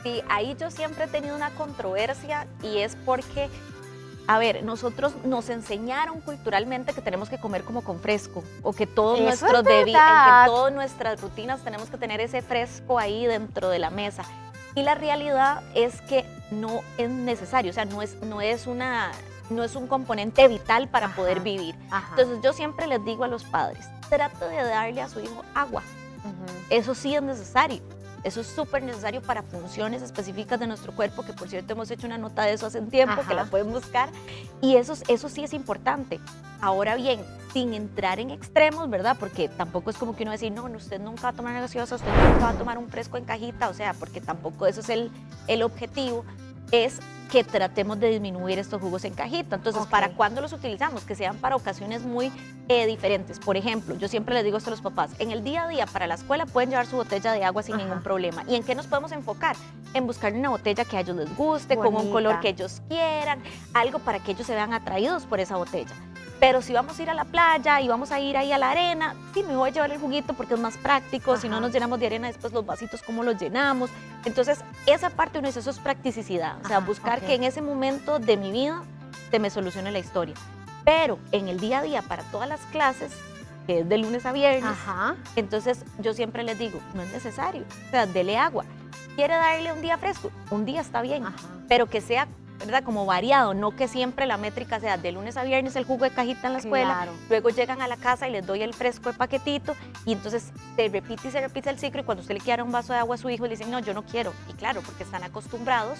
Sí, ahí yo siempre he tenido una controversia, y es porque, a ver, nosotros nos enseñaron culturalmente que tenemos que comer como con fresco, o que todos que todas nuestras rutinas tenemos que tener ese fresco ahí dentro de la mesa. Y la realidad es que no es necesario, o sea, no es un componente vital para poder vivir. Entonces, yo siempre les digo a los padres, trate de darle a su hijo agua. Eso sí es necesario. Eso es súper necesario para funciones específicas de nuestro cuerpo, que por cierto hemos hecho una nota de eso hace un tiempo, que la pueden buscar, y eso sí es importante. Ahora bien, sin entrar en extremos, ¿verdad? Porque tampoco es como que uno decir, no, usted nunca va a tomar una gaseosa, usted nunca va a tomar un fresco en cajita, o sea, porque tampoco eso es el objetivo, es que tratemos de disminuir estos jugos en cajita. Entonces, ¿para cuándo los utilizamos? Que sean para ocasiones muy diferentes. Por ejemplo, yo siempre les digo esto a los papás, en el día a día para la escuela pueden llevar su botella de agua sin ningún problema. ¿Y en qué nos podemos enfocar? En buscar una botella que a ellos les guste, con un color que ellos quieran, algo para que ellos se vean atraídos por esa botella. Pero si vamos a ir a la playa y vamos a ir ahí a la arena, sí, me voy a llevar el juguito porque es más práctico. Si no nos llenamos de arena, después los vasitos, ¿cómo los llenamos? Entonces, esa parte uno dice, eso es practicidad. O sea, buscar que en ese momento de mi vida se me solucione la historia. Pero en el día a día, para todas las clases, que es de lunes a viernes, entonces yo siempre les digo, no es necesario. O sea, dele agua. ¿Quiere darle un día fresco? Un día está bien, pero que sea, ¿verdad?, como variado, no que siempre la métrica sea de lunes a viernes el jugo de cajita en la escuela, luego llegan a la casa y les doy el fresco de paquetito, y entonces se repite el ciclo, y cuando usted le quiere dar un vaso de agua a su hijo le dicen, no, yo no quiero. Y claro, porque están acostumbrados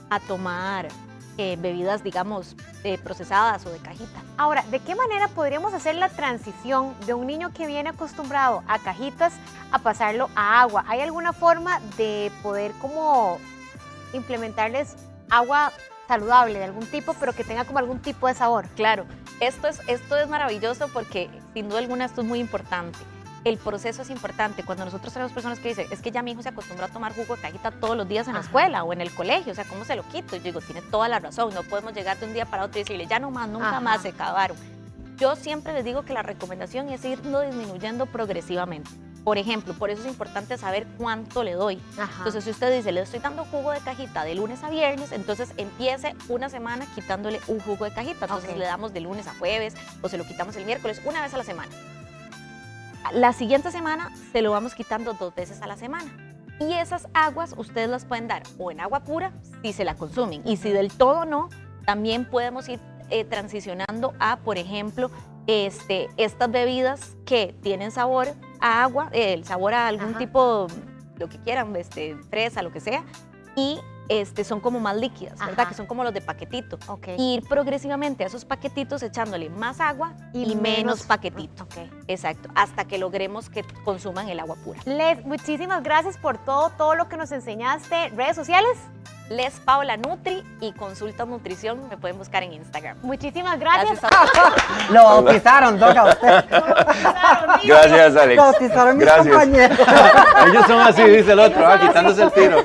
a tomar bebidas, digamos, procesadas o de cajita. Ahora, ¿de qué manera podríamos hacer la transición de un niño que viene acostumbrado a cajitas a pasarlo a agua? ¿Hay alguna forma de poder como implementarles agua saludable de algún tipo, pero que tenga como algún tipo de sabor? Claro, esto es maravilloso, porque sin duda alguna esto es muy importante. El proceso es importante. Cuando nosotros tenemos personas que dicen, es que ya mi hijo se acostumbró a tomar jugo de cajita todos los días en la escuela o en el colegio, o sea, ¿cómo se lo quito? Yo digo, tiene toda la razón, no podemos llegar de un día para otro y decirle, ya no más, nunca más, se acabaron. Yo siempre les digo que la recomendación es irlo disminuyendo progresivamente. Por ejemplo, por eso es importante saber cuánto le doy. Entonces, si usted dice, le estoy dando jugo de cajita de lunes a viernes, entonces empiece una semana quitándole un jugo de cajita. Entonces, le damos de lunes a jueves, o se lo quitamos el miércoles, una vez a la semana. La siguiente semana se lo vamos quitando 2 veces a la semana. Y esas aguas ustedes las pueden dar o en agua pura, si se la consumen. Y si del todo no, también podemos ir transicionando a, por ejemplo, estas bebidas que tienen sabor a agua, el sabor a algún tipo, lo que quieran, fresa, lo que sea, y son como más líquidas, ¿verdad? Ajá. Que son como los de paquetito. Ok. Y ir progresivamente a esos paquetitos echándole más agua y menos paquetito. Ok. Exacto, hasta que logremos que consuman el agua pura. Les, muchísimas gracias por todo lo que nos enseñaste. ¿Redes sociales? Les Paula Nutri y Consulta Nutrición me pueden buscar en Instagram. Muchísimas gracias. Gracias a todos. Lo bautizaron, Doc, a usted. Gracias, Alex. Lo bautizaron mis Gracias. compañeros. Ellos son así, dice el otro, quitándose el tiro.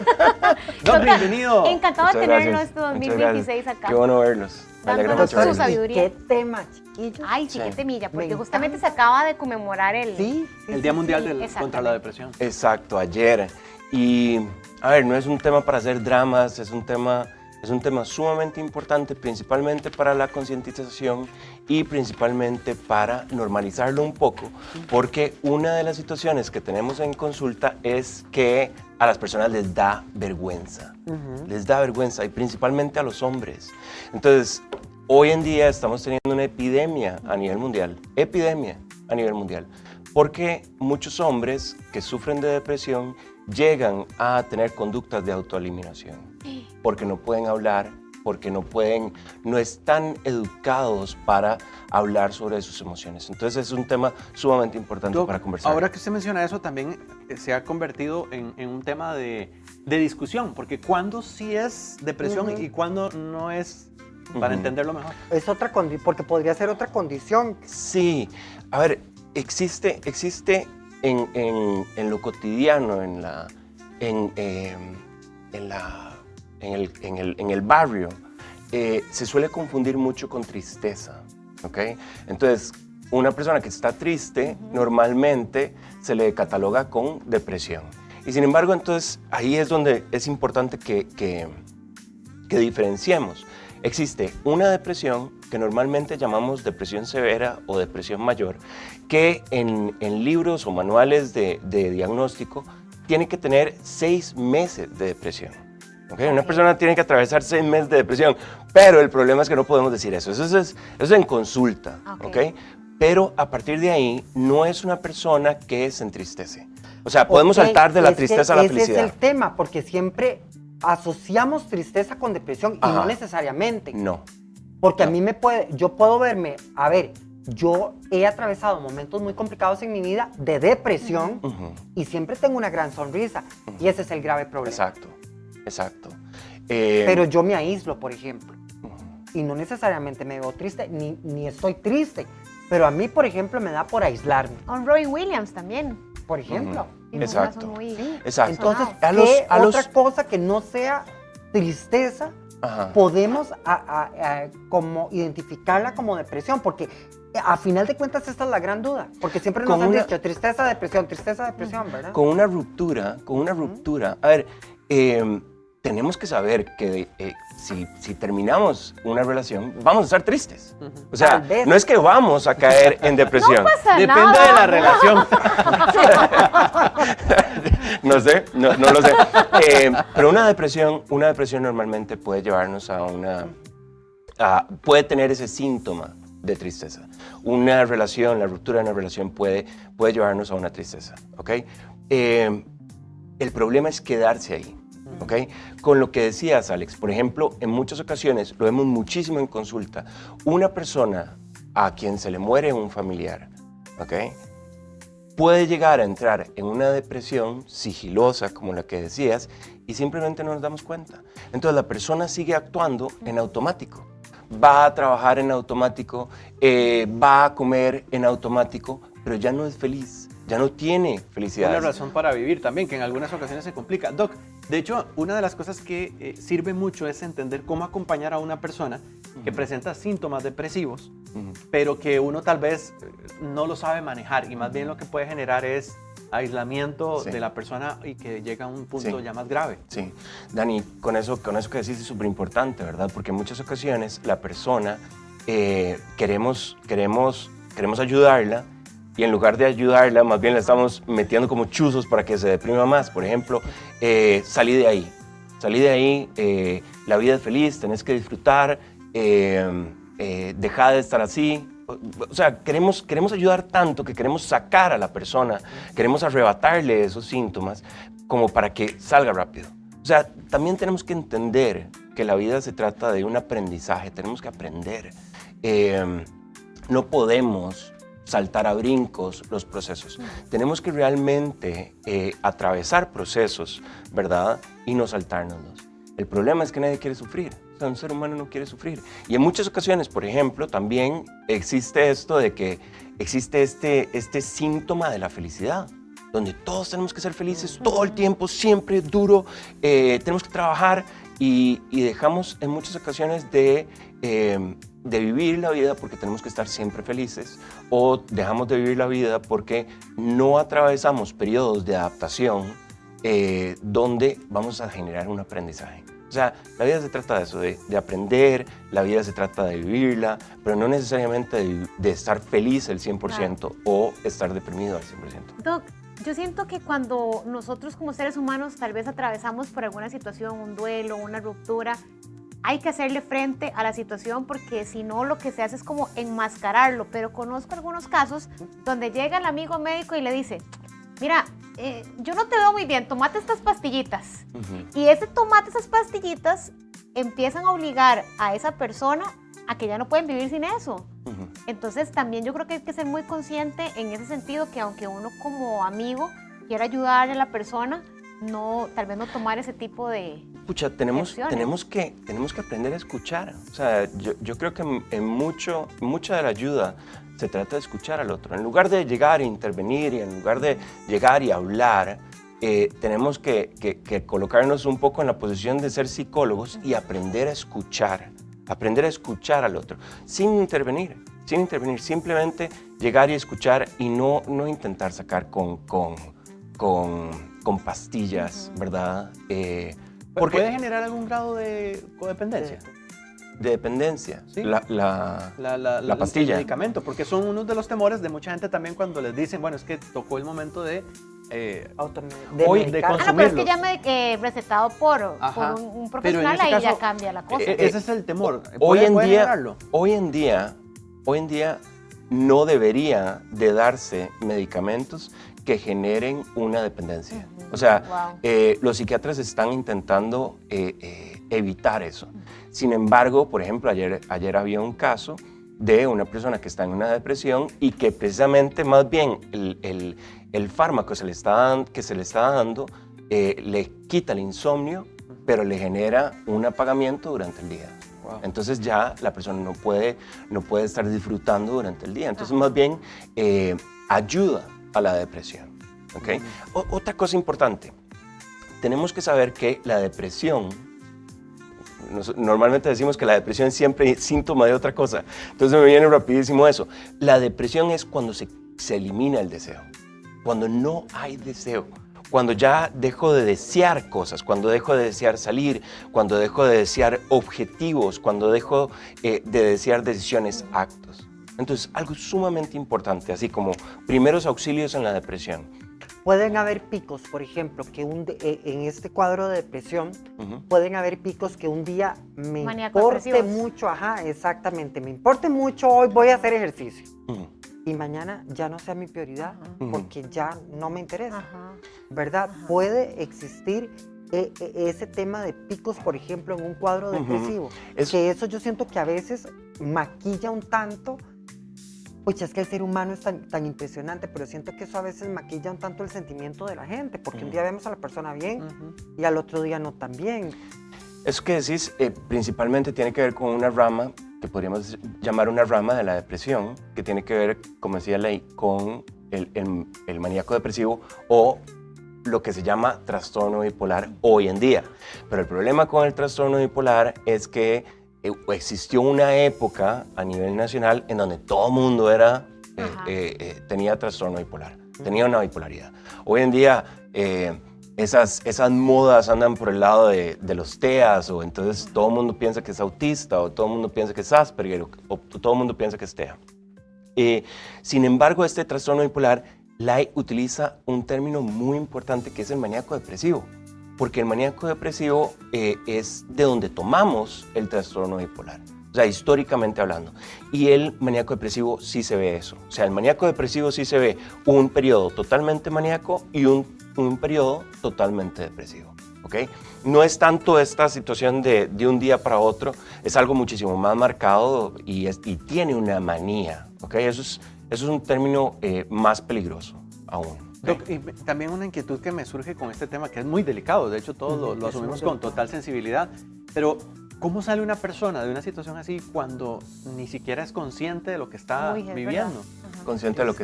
Doc, bienvenido. Encantado de Muchas tenerlo gracias. este Muchas 2026 gracias. acá. Qué bueno verlos. Me alegra Dándonos mucho su verlos. sabiduría. ¿Qué tema, chiquillos? Ay, sí, Sí. qué temilla, porque Me justamente se encanta. acaba de conmemorar el... Sí, sí, El Día Mundial exactamente. contra la Depresión. Exacto, ayer. Y, a ver, no es un tema para hacer dramas, es un tema sumamente importante, principalmente para la concientización y principalmente para normalizarlo un poco, porque una de las situaciones que tenemos en consulta es que a las personas les da vergüenza. Les da vergüenza, y principalmente a los hombres. Entonces, hoy en día estamos teniendo una epidemia a nivel mundial, porque muchos hombres que sufren de depresión llegan a tener conductas de autoeliminación, porque no pueden hablar, porque no están educados para hablar sobre sus emociones. Entonces es un tema sumamente importante Doc, para conversar. ahora que usted menciona eso, también se ha convertido en un tema de discusión, porque cuándo sí es depresión y cuándo no es, para entenderlo mejor. Es otra condición, porque podría ser otra condición. Sí, a ver, existe en lo cotidiano, en el barrio, se suele confundir mucho con tristeza, ¿ok? Entonces, una persona que está triste normalmente se le cataloga con depresión. Y sin embargo, entonces, ahí es donde es importante que diferenciemos. Existe una depresión que normalmente llamamos depresión severa o depresión mayor, que en libros o manuales de diagnóstico tiene que tener 6 meses de depresión. ¿Okay? Una persona tiene que atravesar 6 meses de depresión, pero el problema es que no podemos decir eso. Eso es en consulta, ¿ok? Pero a partir de ahí no es una persona que se entristece. O sea, podemos Ok, saltar de la es que tristeza a la felicidad. Ese es el tema, porque siempre asociamos tristeza con depresión y Ajá. no necesariamente. No. Porque a mí yo puedo verme, a ver, yo he atravesado momentos muy complicados en mi vida de depresión y siempre tengo una gran sonrisa y ese es el grave problema. Exacto. Pero yo me aíslo, por ejemplo, y no necesariamente me veo triste, ni estoy triste, pero a mí, por ejemplo, me da por aislarme, Con Roy Williams también. por ejemplo. Tiene un Exacto. caso muy- Exacto. Entonces, A los- otra cosa que no sea tristeza Ajá. podemos como identificarla como depresión? Porque a final de cuentas esta es la gran duda, porque siempre nos Con han una- dicho tristeza, depresión, ¿verdad? Con una ruptura, a ver, tenemos que saber que si terminamos una relación, vamos a estar tristes. O sea, Tal vez. no es que vamos a caer en depresión. pasa Depende nada. de la relación. No sé, no lo sé. Pero una depresión normalmente puede llevarnos puede tener ese síntoma de tristeza. La ruptura de una relación puede llevarnos a una tristeza, ¿ok? El problema es quedarse ahí, ¿ok? Con lo que decías, Alex, por ejemplo, en muchas ocasiones, lo vemos muchísimo en consulta, una persona a quien se le muere un familiar, ¿ok? Puede llegar a entrar en una depresión sigilosa, como la que decías, y simplemente no nos damos cuenta. Entonces la persona sigue actuando en automático. Va a trabajar en automático, va a comer en automático, pero ya no es feliz, ya no tiene felicidad. Una razón para vivir también, que en algunas ocasiones se complica. Doc, de hecho, una de las cosas que sirve mucho es entender cómo acompañar a una persona que presenta síntomas depresivos, pero que uno tal vez no lo sabe manejar y más bien lo que puede generar es aislamiento Sí. de la persona y que llega a un punto Sí. ya más grave. Sí, Dani, con eso que decís es súper importante, ¿verdad? Porque en muchas ocasiones la persona queremos ayudarla y en lugar de ayudarla, más bien la estamos metiendo como chuzos para que se deprima más. Por ejemplo, salí de ahí, la vida es feliz, tenés que disfrutar, deja de estar así. O sea, queremos ayudar tanto que queremos sacar a la persona, queremos arrebatarle esos síntomas como para que salga rápido. O sea, también tenemos que entender que la vida se trata de un aprendizaje, tenemos que aprender. No podemos saltar a brincos los procesos. Tenemos que realmente atravesar procesos, ¿verdad? Y no saltárnoslos. El problema es que nadie quiere sufrir. O sea, un ser humano no quiere sufrir. Y en muchas ocasiones, por ejemplo, también existe esto de que existe este síntoma de la felicidad, donde todos tenemos que ser felices todo el tiempo, siempre duro, tenemos que trabajar y dejamos en muchas ocasiones de vivir la vida porque tenemos que estar siempre felices, o dejamos de vivir la vida porque no atravesamos periodos de adaptación donde vamos a generar un aprendizaje. O sea, la vida se trata de eso, de aprender, la vida se trata de vivirla, pero no necesariamente de estar feliz el 100% o estar deprimido al 100%. Doc, yo siento que cuando nosotros como seres humanos tal vez atravesamos por alguna situación, un duelo, una ruptura, hay que hacerle frente a la situación porque si no lo que se hace es como enmascararlo. Pero conozco algunos casos donde llega el amigo médico y le dice, mira, yo no te veo muy bien, tomate estas pastillitas. Y ese tomate esas pastillitas empiezan a obligar a esa persona a que ya no pueden vivir sin eso. Entonces también yo creo que hay que ser muy consciente en ese sentido que aunque uno como amigo quiera ayudar a la persona, tal vez no tomar ese tipo de... Pucha, tenemos que aprender a escuchar. O sea, yo creo que mucha de la ayuda se trata de escuchar al otro. En lugar de llegar e intervenir y en lugar de llegar y hablar, tenemos que colocarnos un poco en la posición de ser psicólogos y aprender a escuchar al otro, sin intervenir, simplemente llegar y escuchar y no intentar sacar con pastillas, ¿verdad? Porque ¿puede generar algún grado de codependencia? De dependencia, ¿sí? La pastilla. El medicamento, porque son unos de los temores de mucha gente también cuando les dicen, bueno, es que tocó el momento de consumirlo. Pero es que ya recetado por un profesional, ahí ya cambia la cosa. Ese es el temor. Hoy en día no debería de darse medicamentos que generen una dependencia. O sea, los psiquiatras están intentando evitar eso. Sin embargo, por ejemplo, ayer había un caso de una persona que está en una depresión y que precisamente más bien el fármaco que se le está dando le quita el insomnio, pero le genera un apagamiento durante el día. Wow. Entonces ya la persona no puede estar disfrutando durante el día. Entonces más bien ayuda a la depresión. ¿Okay? Otra cosa importante, tenemos que saber que la depresión, normalmente decimos que la depresión siempre es síntoma de otra cosa, entonces me viene rapidísimo eso. La depresión es cuando se elimina el deseo, cuando no hay deseo, cuando ya dejo de desear cosas, cuando dejo de desear salir, cuando dejo de desear objetivos, cuando dejo de desear decisiones, actos. Entonces, algo sumamente importante, así como primeros auxilios en la depresión. Pueden haber picos, por ejemplo, que en este cuadro de depresión, pueden haber picos que un día me importe mucho, exactamente, me importe mucho, hoy voy a hacer ejercicio. Y mañana ya no sea mi prioridad, porque ya no me interesa, ¿verdad? Puede existir ese tema de picos, por ejemplo, en un cuadro depresivo, que eso yo siento que a veces maquilla un tanto. Pues es que el ser humano es tan impresionante, pero siento que eso a veces maquilla un tanto el sentimiento de la gente, porque un día vemos a la persona bien y al otro día no tan bien. Eso que decís principalmente tiene que ver con una rama que podríamos llamar una rama de la depresión, que tiene que ver, como decía Ley, con el maníaco depresivo o lo que se llama trastorno bipolar hoy en día. Pero el problema con el trastorno bipolar es que existió una época a nivel nacional en donde todo el mundo tenía trastorno bipolar, tenía una bipolaridad. Hoy en día esas modas andan por el lado de los TEAs, o entonces todo el mundo piensa que es autista, o todo el mundo piensa que es Asperger, o todo el mundo piensa que es TEA. Sin embargo, este trastorno bipolar, Lai utiliza un término muy importante que es el maníaco depresivo. Porque el maníaco depresivo es de donde tomamos el trastorno bipolar, o sea, históricamente hablando. Y el maníaco depresivo sí se ve eso. O sea, el maníaco depresivo sí se ve un periodo totalmente maníaco y un periodo totalmente depresivo. ¿ok? No es tanto esta situación de un día para otro, es algo muchísimo más marcado y tiene una manía, ¿ok? Eso es un término más peligroso aún. Doc, y también una inquietud que me surge con este tema, que es muy delicado, de hecho todos lo asumimos con total sensibilidad, pero ¿cómo sale una persona de una situación así cuando ni siquiera es consciente de lo que está viviendo? Consciente de lo que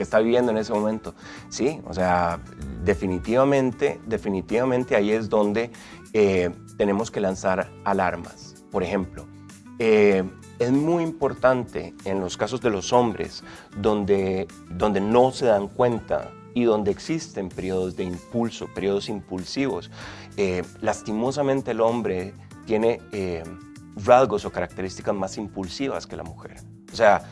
está viviendo en ese momento. Sí, o sea, definitivamente ahí es donde tenemos que lanzar alarmas. Por ejemplo, es muy importante en los casos de los hombres donde no se dan cuenta y donde existen periodos de impulso, periodos impulsivos. Lastimosamente el hombre tiene rasgos o características más impulsivas que la mujer. O sea,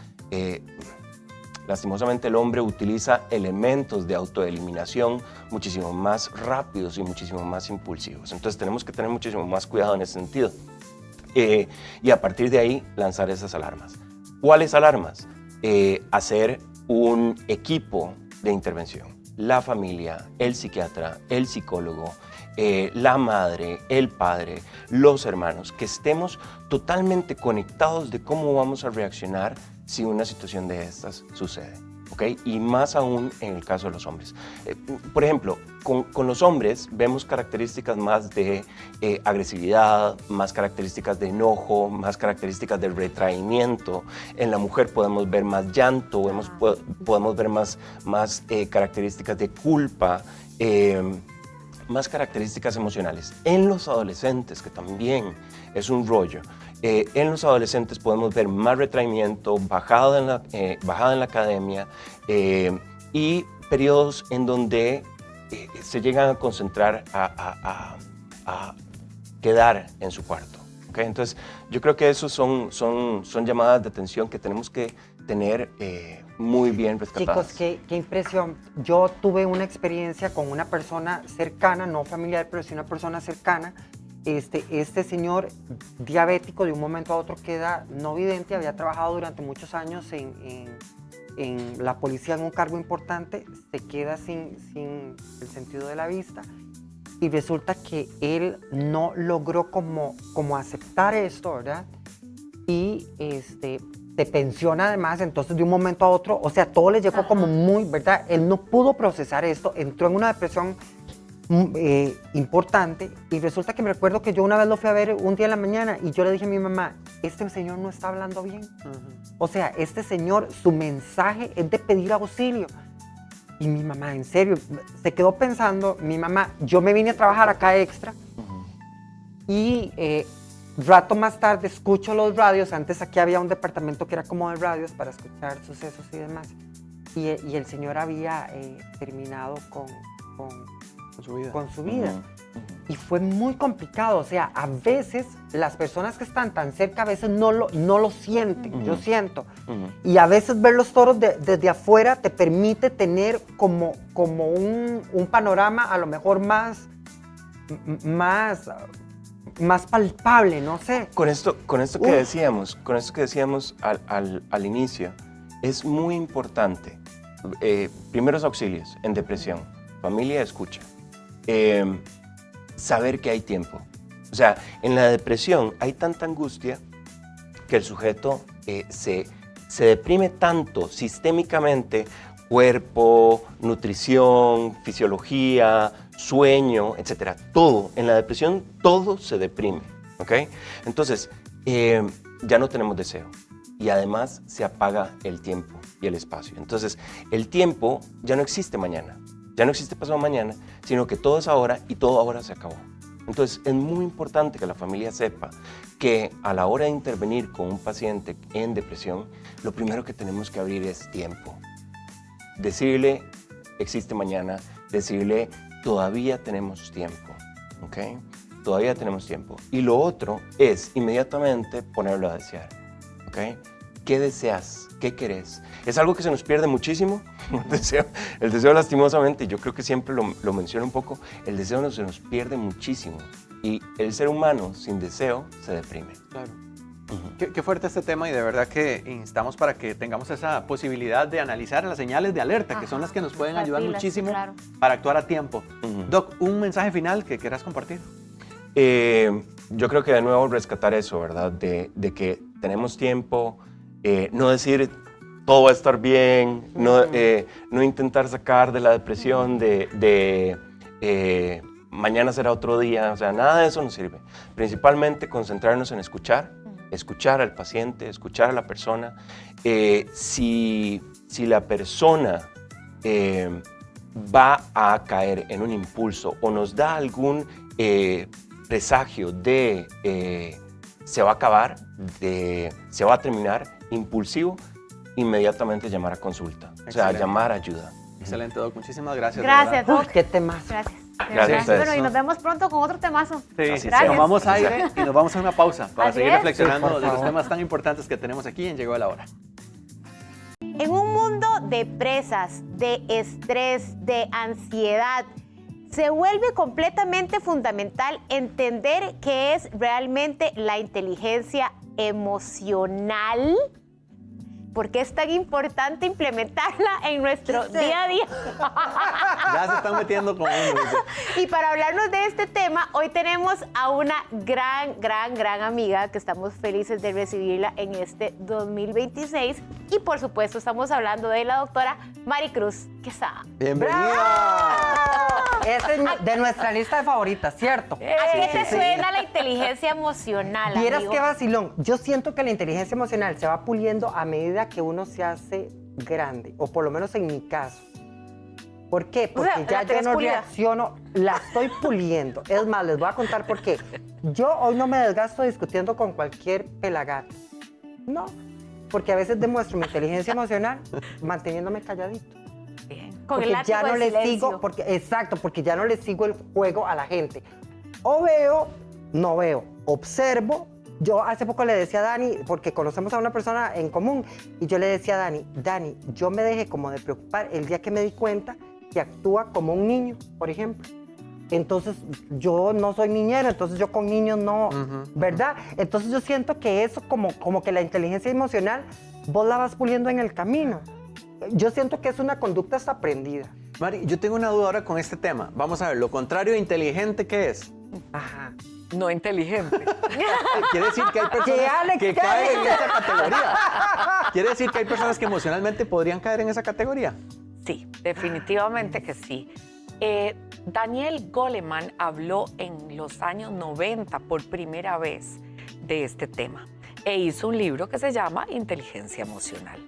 lastimosamente el hombre utiliza elementos de autoeliminación muchísimo más rápidos y muchísimo más impulsivos. Entonces tenemos que tener muchísimo más cuidado en ese sentido. Y a partir de ahí lanzar esas alarmas. ¿Cuáles alarmas? Hacer un equipo de intervención. La familia, el psiquiatra, el psicólogo, la madre, el padre, los hermanos, que estemos totalmente conectados de cómo vamos a reaccionar si una situación de estas sucede, ¿ok? Y más aún en el caso de los hombres. Por ejemplo, con los hombres vemos características más de agresividad, más características de enojo, más características de retraimiento. En la mujer podemos ver más llanto, podemos ver más características de culpa, más características emocionales. En los adolescentes, que también es un rollo, en los adolescentes podemos ver más retraimiento, bajada en la academia y periodos en donde se llegan a concentrar a quedar en su cuarto. ¿Okay? Entonces, yo creo que esos son llamadas de atención que tenemos que tener muy bien rescatadas. Chicos, qué impresión. Yo tuve una experiencia con una persona cercana, no familiar, pero sí una persona cercana. Este señor diabético de un momento a otro queda no vidente, había trabajado durante muchos años en la policía en un cargo importante, se queda sin el sentido de la vista y resulta que él no logró como aceptar esto, ¿verdad? Y se pensiona además, entonces de un momento a otro, o sea, todo le llegó como muy, ¿verdad? Él no pudo procesar esto, entró en una depresión importante y resulta que me recuerdo que yo una vez lo fui a ver un día en la mañana y yo le dije a mi mamá, este señor no está hablando bien. O sea, este señor, su mensaje es de pedir auxilio. Y mi mamá, en serio, se quedó pensando, mi mamá, yo me vine a trabajar acá extra y rato más tarde escucho los radios, antes aquí había un departamento que era como de radios para escuchar sucesos y demás. Y el señor había terminado con su vida. Y fue muy complicado, o sea, a veces las personas que están tan cerca a veces no lo sienten, yo siento. Y a veces ver los toros desde afuera te permite tener como un panorama a lo mejor más palpable, no sé. Con esto que decíamos al inicio, es muy importante, primeros auxilios en depresión, familia, escucha. Saber que hay tiempo. O sea, en la depresión hay tanta angustia que el sujeto se deprime tanto sistémicamente, cuerpo, nutrición, fisiología, sueño, etcétera. Todo, en la depresión todo se deprime, ¿ok? Entonces, ya no tenemos deseo y además se apaga el tiempo y el espacio. Entonces, el tiempo ya no existe mañana. Ya no existe pasado mañana, sino que todo es ahora y todo ahora se acabó. Entonces, es muy importante que la familia sepa que a la hora de intervenir con un paciente en depresión, lo primero que tenemos que abrir es tiempo. Decirle, existe mañana, decirle, todavía tenemos tiempo, ¿ok? Todavía tenemos tiempo. Y lo otro es inmediatamente ponerlo a desear, ¿ok? ¿Qué deseas? ¿Qué querés? Es algo que se nos pierde muchísimo, el deseo lastimosamente, yo creo que siempre lo menciono un poco, el deseo se nos pierde muchísimo y el ser humano sin deseo se deprime. Claro. Qué fuerte este tema y de verdad que instamos para que tengamos esa posibilidad de analizar las señales de alerta, que son las que nos pueden las ayudar pilas, muchísimo claro. para actuar a tiempo. Doc, un mensaje final que quieras compartir. Yo creo que de nuevo rescatar eso, ¿verdad? De que tenemos tiempo, no decir todo va a estar bien, no intentar sacar de la depresión mañana será otro día, o sea, nada de eso nos sirve. Principalmente concentrarnos en escuchar al paciente, escuchar a la persona. Si la persona va a caer en un impulso o nos da algún presagio de se va a acabar, se va a terminar impulsivo, inmediatamente llamar a consulta, o sea, Excelente. llamar ayuda. Excelente, Doc. Muchísimas gracias. de Gracias, verdad. Doc. Qué temazo. Gracias. Gracias a ustedes. Bueno, y nos vemos pronto con otro temazo. Sí, Gracias. tomamos aire y nos vamos a una pausa para Así seguir es. reflexionando Sí, por de los favor. temas tan importantes que tenemos aquí en Llegó la Hora. En un mundo de presas, de estrés, de ansiedad, se vuelve completamente fundamental entender qué es realmente la inteligencia emocional. ¿Por qué es tan importante implementarla en nuestro día a día? Ya se están metiendo con uno. Y para hablarnos de este tema, hoy tenemos a una gran amiga que estamos felices de recibirla en este 2026. Y por supuesto, estamos hablando de la doctora Maricruz Quesada. ¡Bienvenida! Ese es de nuestra lista de favoritas, ¿cierto? ¿A qué te suena la inteligencia emocional, Vieras amigo? qué vacilón. Yo siento que la inteligencia emocional se va puliendo a medida que uno se hace grande, o por lo menos en mi caso. ¿Por qué? Porque O sea, ya la yo tenés no pulida. reacciono, la estoy puliendo. Es más, les voy a contar por qué. Yo hoy no me desgasto discutiendo con cualquier pelagato. No, porque a veces demuestro mi inteligencia emocional manteniéndome calladito. Con Porque el látigo ya no del le silencio. sigo, exacto, porque ya no le sigo el juego a la gente. O veo, no veo, observo. Yo hace poco le decía a Dani, porque conocemos a una persona en común, y yo le decía a Dani, yo me dejé como de preocupar el día que me di cuenta que actúa como un niño, por ejemplo. Entonces, yo no soy niñera, entonces yo con niños no, ¿verdad? Entonces yo siento que eso, como que la inteligencia emocional, vos la vas puliendo en el camino. Yo siento que es una conducta hasta aprendida. Mari, yo tengo una duda ahora con este tema. Vamos a ver, lo contrario de inteligente, ¿qué es? Ajá. No inteligente. Quiere decir que hay personas Alex, que ¿qué? caen en esa categoría. Quiere decir que hay personas que emocionalmente podrían caer en esa categoría. Sí, definitivamente que sí. Daniel Goleman habló en los años 90 por primera vez de este tema e hizo un libro que se llama Inteligencia Emocional,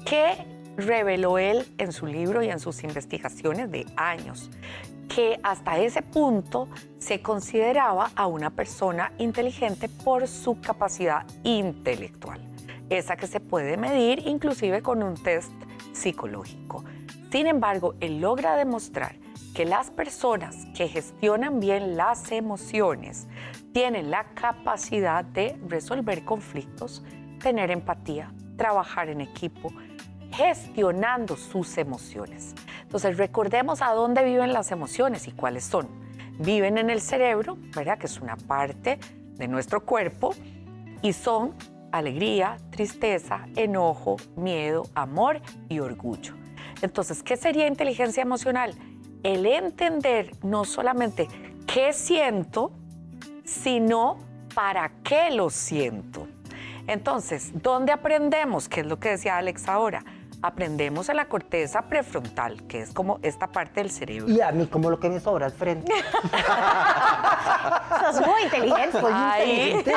que reveló él en su libro y en sus investigaciones de años, que hasta ese punto se consideraba a una persona inteligente por su capacidad intelectual, esa que se puede medir inclusive con un test psicológico. Sin embargo, él logra demostrar que las personas que gestionan bien las emociones tienen la capacidad de resolver conflictos, tener empatía, trabajar en equipo, gestionando sus emociones. Entonces, recordemos a dónde viven las emociones y cuáles son. Viven en el cerebro, ¿verdad? Que es una parte de nuestro cuerpo, y son alegría, tristeza, enojo, miedo, amor y orgullo. Entonces, ¿qué sería inteligencia emocional? El entender no solamente qué siento, sino para qué lo siento. Entonces, ¿dónde aprendemos? ¿Qué es lo que decía Alex ahora? Aprendemos en la corteza prefrontal, que es como esta parte del cerebro. Y a mí como lo que me sobra al frente. Sos muy inteligente.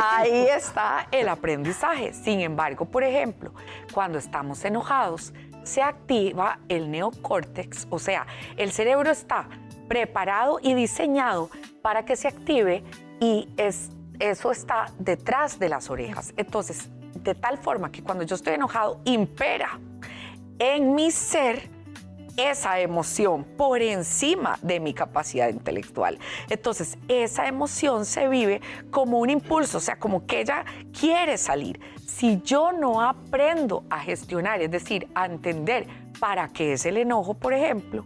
Ahí está el aprendizaje. Sin embargo, por ejemplo, cuando estamos enojados, se activa el neocórtex, o sea, el cerebro está preparado y diseñado para que se active, y eso está detrás de las orejas. Entonces, de tal forma que cuando yo estoy enojado, impera en mi ser esa emoción por encima de mi capacidad intelectual. Entonces, esa emoción se vive como un impulso, o sea, como que ella quiere salir. Si yo no aprendo a gestionar, es decir, a entender para qué es el enojo, por ejemplo,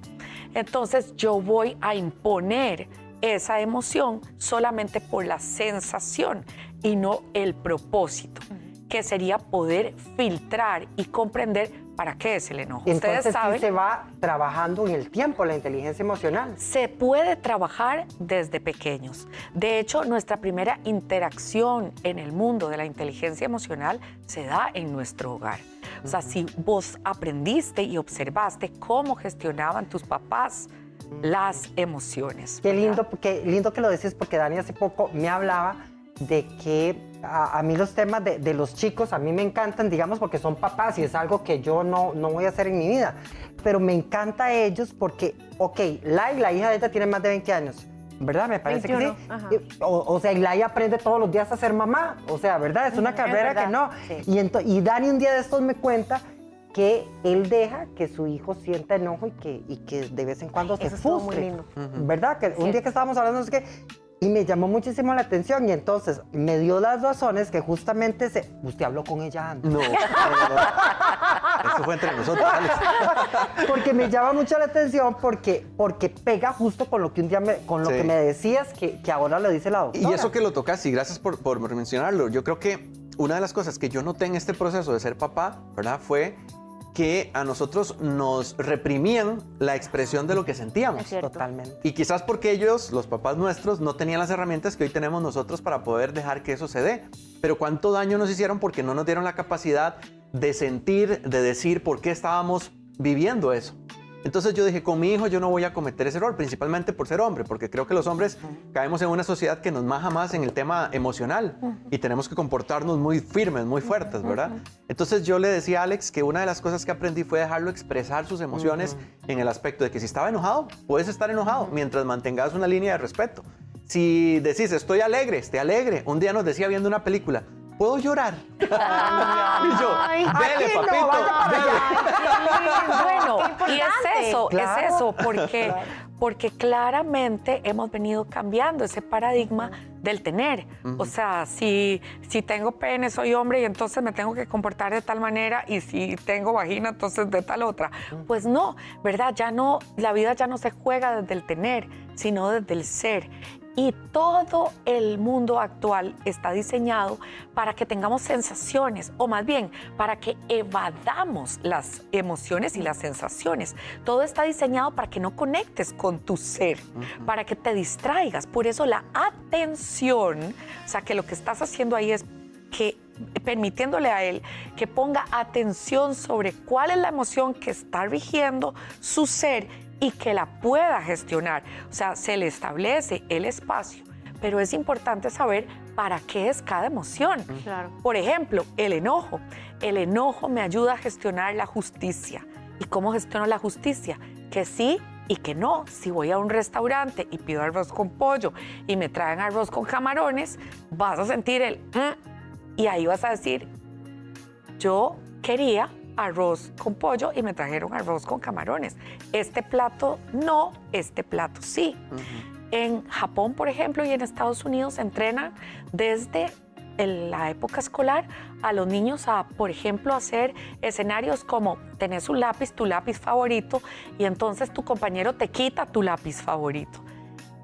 entonces yo voy a imponer esa emoción solamente por la sensación y no el propósito, que sería poder filtrar y comprender para qué es el enojo. Entonces Ustedes saben, sí se va trabajando en el tiempo la inteligencia emocional. se puede trabajar desde pequeños. De hecho, nuestra primera interacción en el mundo de la inteligencia emocional se da en nuestro hogar. O sea, si vos aprendiste y observaste cómo gestionaban tus papás las emociones. Qué lindo que lo decís, porque Dani hace poco me hablaba de que a mí los temas de los chicos a mí me encantan, digamos, porque son papás y es algo que yo no voy a hacer en mi vida. Pero me encanta a ellos porque, ok, la hija de ella tiene más de 20 años, ¿verdad? Me parece 21, que sí. ajá. O sea, Lai aprende todos los días a ser mamá. O sea, ¿verdad? Es una carrera verdad, que no. sí. Y Dani un día de estos me cuenta que él deja que su hijo sienta enojo y que de vez en cuando se Eso estuvo muy frustre. lindo. ¿Verdad? Que un día que estábamos hablando, no sé qué, y me llamó muchísimo la atención y entonces me dio las razones que justamente usted habló con ella antes. No. Eso fue entre nosotros, Alex. Porque me llama mucho la atención porque pega justo con lo que un día que me decías que ahora lo dice la doctora. Y eso que lo tocas, y gracias por mencionarlo. Yo creo que una de las cosas que yo noté en este proceso de ser papá, ¿verdad? Fue que a nosotros nos reprimían la expresión de lo que sentíamos. Es cierto. Totalmente. Y quizás porque ellos, los papás nuestros, no tenían las herramientas que hoy tenemos nosotros para poder dejar que eso se dé. Pero cuánto daño nos hicieron porque no nos dieron la capacidad de sentir, de decir por qué estábamos viviendo eso. Entonces yo dije, con mi hijo yo no voy a cometer ese error, principalmente por ser hombre, porque creo que los hombres caemos en una sociedad que nos maja más en el tema emocional y tenemos que comportarnos muy firmes, muy fuertes, ¿verdad? Entonces yo le decía a Alex que una de las cosas que aprendí fue dejarlo expresar sus emociones en el aspecto de que si estaba enojado, puedes estar enojado mientras mantengas una línea de respeto. Si decís, estoy alegre, esté alegre. Un día nos decía viendo una película, ¿puedo llorar? Y yo, dele, aquí no, papito, vaya para dele. Bueno, Qué y es Claro. eso, porque claramente hemos venido cambiando ese paradigma del tener. O sea, si tengo pene, soy hombre y entonces me tengo que comportar de tal manera, y si tengo vagina, entonces de tal otra. Pues no, ¿verdad? Ya no, la vida ya no se juega desde el tener, sino desde el ser. Y todo el mundo actual está diseñado para que tengamos sensaciones, o más bien, para que evadamos las emociones y las sensaciones. Todo está diseñado para que no conectes con tu ser, para que te distraigas. Por eso la atención, o sea, que lo que estás haciendo ahí es que permitiéndole a él que ponga atención sobre cuál es la emoción que está rigiendo su ser y que la pueda gestionar. O sea, se le establece el espacio, pero es importante saber para qué es cada emoción. Claro. Por ejemplo, el enojo. El enojo me ayuda a gestionar la justicia. ¿Y cómo gestiono la justicia? Que sí y que no. Si voy a un restaurante y pido arroz con pollo y me traen arroz con camarones, vas a sentir el y ahí vas a decir, yo quería arroz con pollo y me trajeron arroz con camarones. Este plato no, este plato sí. En Japón, por ejemplo, y en Estados Unidos entrenan desde la época escolar a los niños a, por ejemplo, hacer escenarios como tenés un lápiz, tu lápiz favorito, y entonces tu compañero te quita tu lápiz favorito.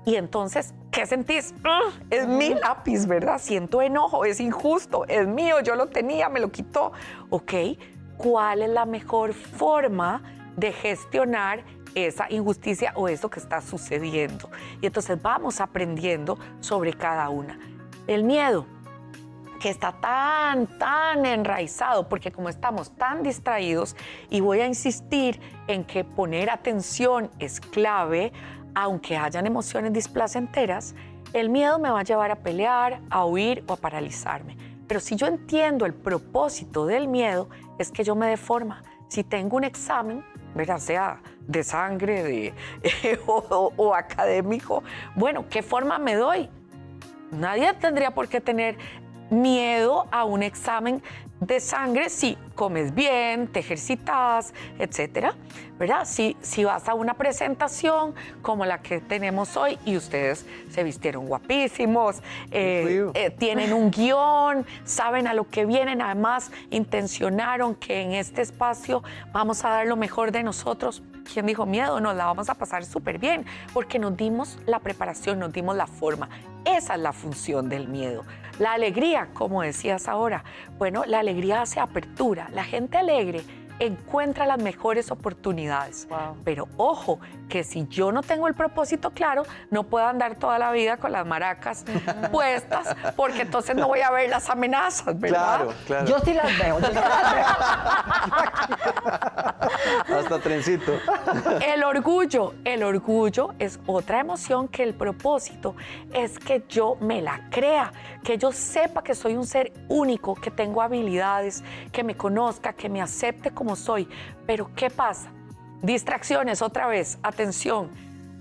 Y entonces, ¿qué sentís? Es mi lápiz, ¿verdad? Siento enojo, es injusto, es mío, yo lo tenía, me lo quitó. Ok, ¿cuál es la mejor forma de gestionar esa injusticia o eso que está sucediendo? Y entonces vamos aprendiendo sobre cada una. El miedo, que está tan enraizado, porque como estamos tan distraídos, y voy a insistir en que poner atención es clave, aunque hayan emociones displacenteras, el miedo me va a llevar a pelear, a huir o a paralizarme. Pero si yo entiendo el propósito del miedo, es que yo me dé forma. Si tengo un examen, ¿verdad? Sea de sangre o académico, bueno, ¿qué forma me doy? Nadie tendría por qué tener miedo a un examen de sangre si comes bien, te ejercitas, etcétera, ¿verdad? Si vas a una presentación como la que tenemos hoy y ustedes se vistieron guapísimos, tienen un guión, saben a lo que vienen, además intencionaron que en este espacio vamos a dar lo mejor de nosotros. ¿Quién dijo miedo? Nos la vamos a pasar súper bien porque nos dimos la preparación, nos dimos la forma. Esa es la función del miedo. La alegría, como decías ahora, bueno, la alegría hace apertura. La gente alegre encuentra las mejores oportunidades. Wow. Pero ojo, que si yo no tengo el propósito claro, no puedo andar toda la vida con las maracas puestas, porque entonces no voy a ver las amenazas, ¿verdad? Claro, claro. Yo sí las veo, yo sí las veo. Hasta trencito. El orgullo es otra emoción que el propósito es que yo me la crea, que yo sepa que soy un ser único, que tengo habilidades, que me conozca, que me acepte como soy. Pero ¿qué pasa? Distracciones, otra vez, atención,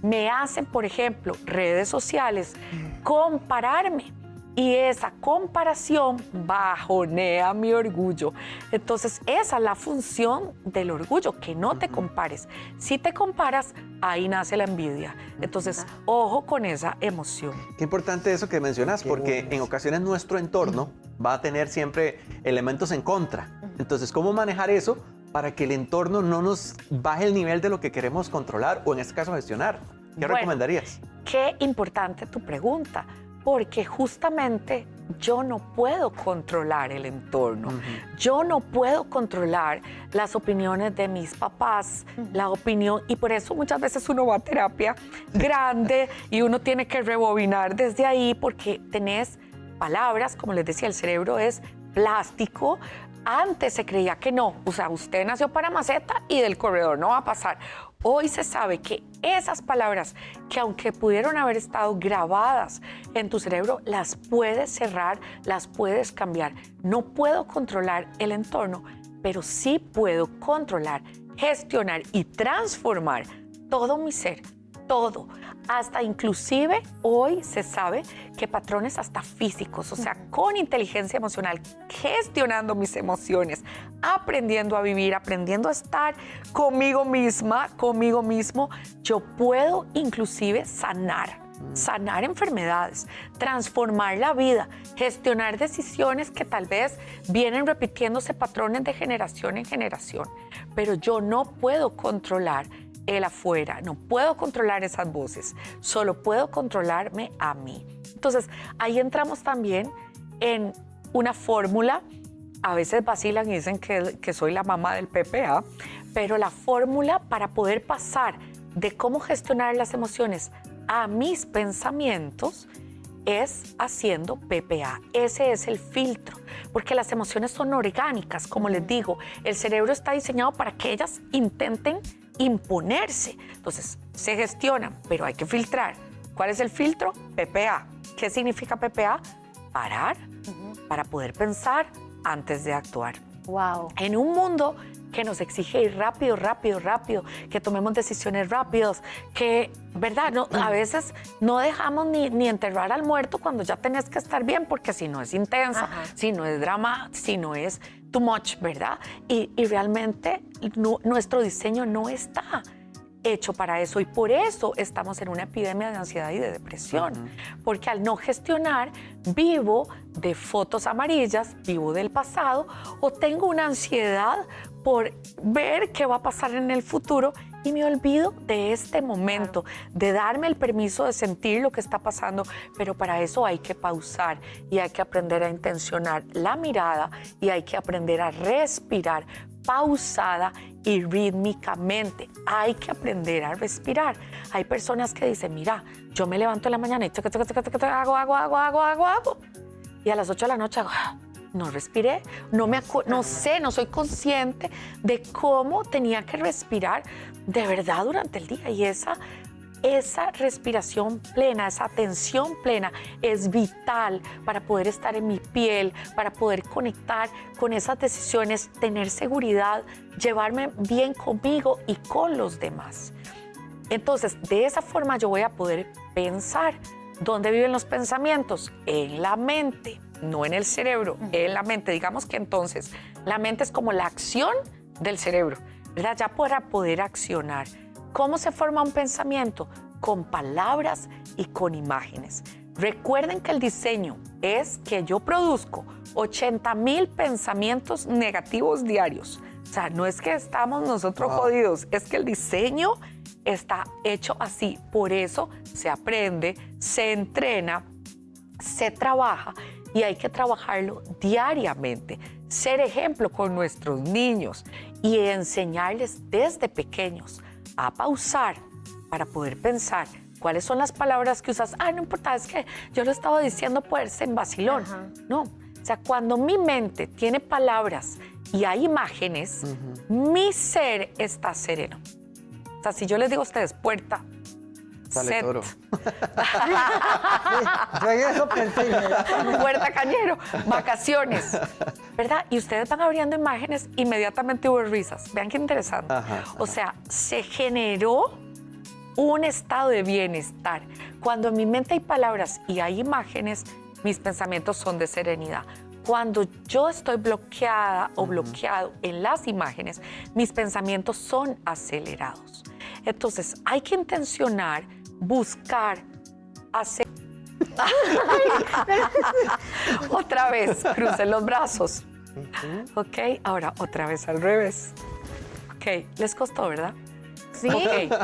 me hacen, por ejemplo, redes sociales, compararme. Y esa comparación bajonea mi orgullo. Entonces, esa es la función del orgullo, que no te compares. Si te comparas, ahí nace la envidia. Entonces, ojo con esa emoción. Qué importante eso que mencionas, porque en ocasiones nuestro entorno va a tener siempre elementos en contra. Entonces, ¿cómo manejar eso para que el entorno no nos baje el nivel de lo que queremos controlar o en este caso gestionar? ¿Qué recomendarías? Qué importante tu pregunta, porque justamente yo no puedo controlar el entorno. Yo no puedo controlar las opiniones de mis papás, la opinión, y por eso muchas veces uno va a terapia grande y uno tiene que rebobinar desde ahí porque tenés palabras, como les decía, el cerebro es plástico. Antes se creía que no, o sea, usted nació para maceta y del corredor no va a pasar. Hoy se sabe que esas palabras, que aunque pudieron haber estado grabadas en tu cerebro, las puedes cerrar, las puedes cambiar. No puedo controlar el entorno, pero sí puedo controlar, gestionar y transformar todo mi ser, todo. Hasta inclusive hoy se sabe que patrones hasta físicos, o sea, con inteligencia emocional, gestionando mis emociones, aprendiendo a vivir, aprendiendo a estar conmigo misma, conmigo mismo, yo puedo inclusive sanar enfermedades, transformar la vida, gestionar decisiones que tal vez vienen repitiéndose patrones de generación en generación, pero yo no puedo controlar el afuera, no puedo controlar esas voces, solo puedo controlarme a mí. Entonces, ahí entramos también en una fórmula, a veces vacilan y dicen que soy la mamá del PPA, pero la fórmula para poder pasar de cómo gestionar las emociones a mis pensamientos es haciendo PPA. Ese es el filtro, porque las emociones son orgánicas, como les digo, el cerebro está diseñado para que ellas intenten imponerse. Entonces, se gestionan, pero hay que filtrar. ¿Cuál es el filtro? PPA. ¿Qué significa PPA? Parar para poder pensar antes de actuar. Wow. En un mundo que nos exige ir rápido, que tomemos decisiones rápidas, que, ¿verdad? No, a veces no dejamos ni enterrar al muerto cuando ya tenés que estar bien, porque si no es intensa, si no es drama, si no es too much, ¿verdad? Y realmente nuestro diseño no está hecho para eso, y por eso estamos en una epidemia de ansiedad y de depresión, porque al no gestionar vivo de fotos amarillas, vivo del pasado, o tengo una ansiedad por ver qué va a pasar en el futuro y me olvido de este momento, de darme el permiso de sentir lo que está pasando, pero para eso hay que pausar y hay que aprender a intencionar la mirada y hay que aprender a respirar pausada y rítmicamente. Hay que aprender a respirar. Hay personas que dicen, mira, yo me levanto en la mañana y hago. Y a las 8 de la noche hago, no respiré, no sé, no soy consciente de cómo tenía que respirar de verdad durante el día. Y esa respiración plena, esa atención plena es vital para poder estar en mi piel, para poder conectar con esas decisiones, tener seguridad, llevarme bien conmigo y con los demás. Entonces, de esa forma yo voy a poder pensar. ¿Dónde viven los pensamientos? En la mente. no en el cerebro, en la mente. Digamos que entonces la mente es como la acción del cerebro, ¿verdad? Ya para poder accionar. ¿Cómo se forma un pensamiento? Con palabras y con imágenes. Recuerden que el diseño es que yo produzco 80,000 pensamientos negativos diarios. O sea, no es que estamos nosotros jodidos, es que el diseño está hecho así. Por eso se aprende, se entrena, se trabaja y hay que trabajarlo diariamente. Ser ejemplo con nuestros niños y enseñarles desde pequeños a pausar para poder pensar cuáles son las palabras que usas. No importa, es que yo lo estaba diciendo por ser en vacilón. No, o sea, cuando mi mente tiene palabras y hay imágenes, mi ser está sereno. O sea, si yo les digo a ustedes, puerta, Sale set, toro. Yo en eso pensé. puerta cañero, vacaciones, ¿verdad? Y ustedes van abriendo imágenes, inmediatamente hubo risas. Vean qué interesante. O sea, se generó un estado de bienestar. Cuando en mi mente hay palabras y hay imágenes, mis pensamientos son de serenidad. Cuando yo estoy bloqueada o bloqueado en las imágenes, mis pensamientos son acelerados. Entonces, hay que intencionar, buscar, hacer... Otra vez, crucen los brazos. Ok, ahora otra vez al revés. Ok, les costó, ¿verdad? Sí. Ok,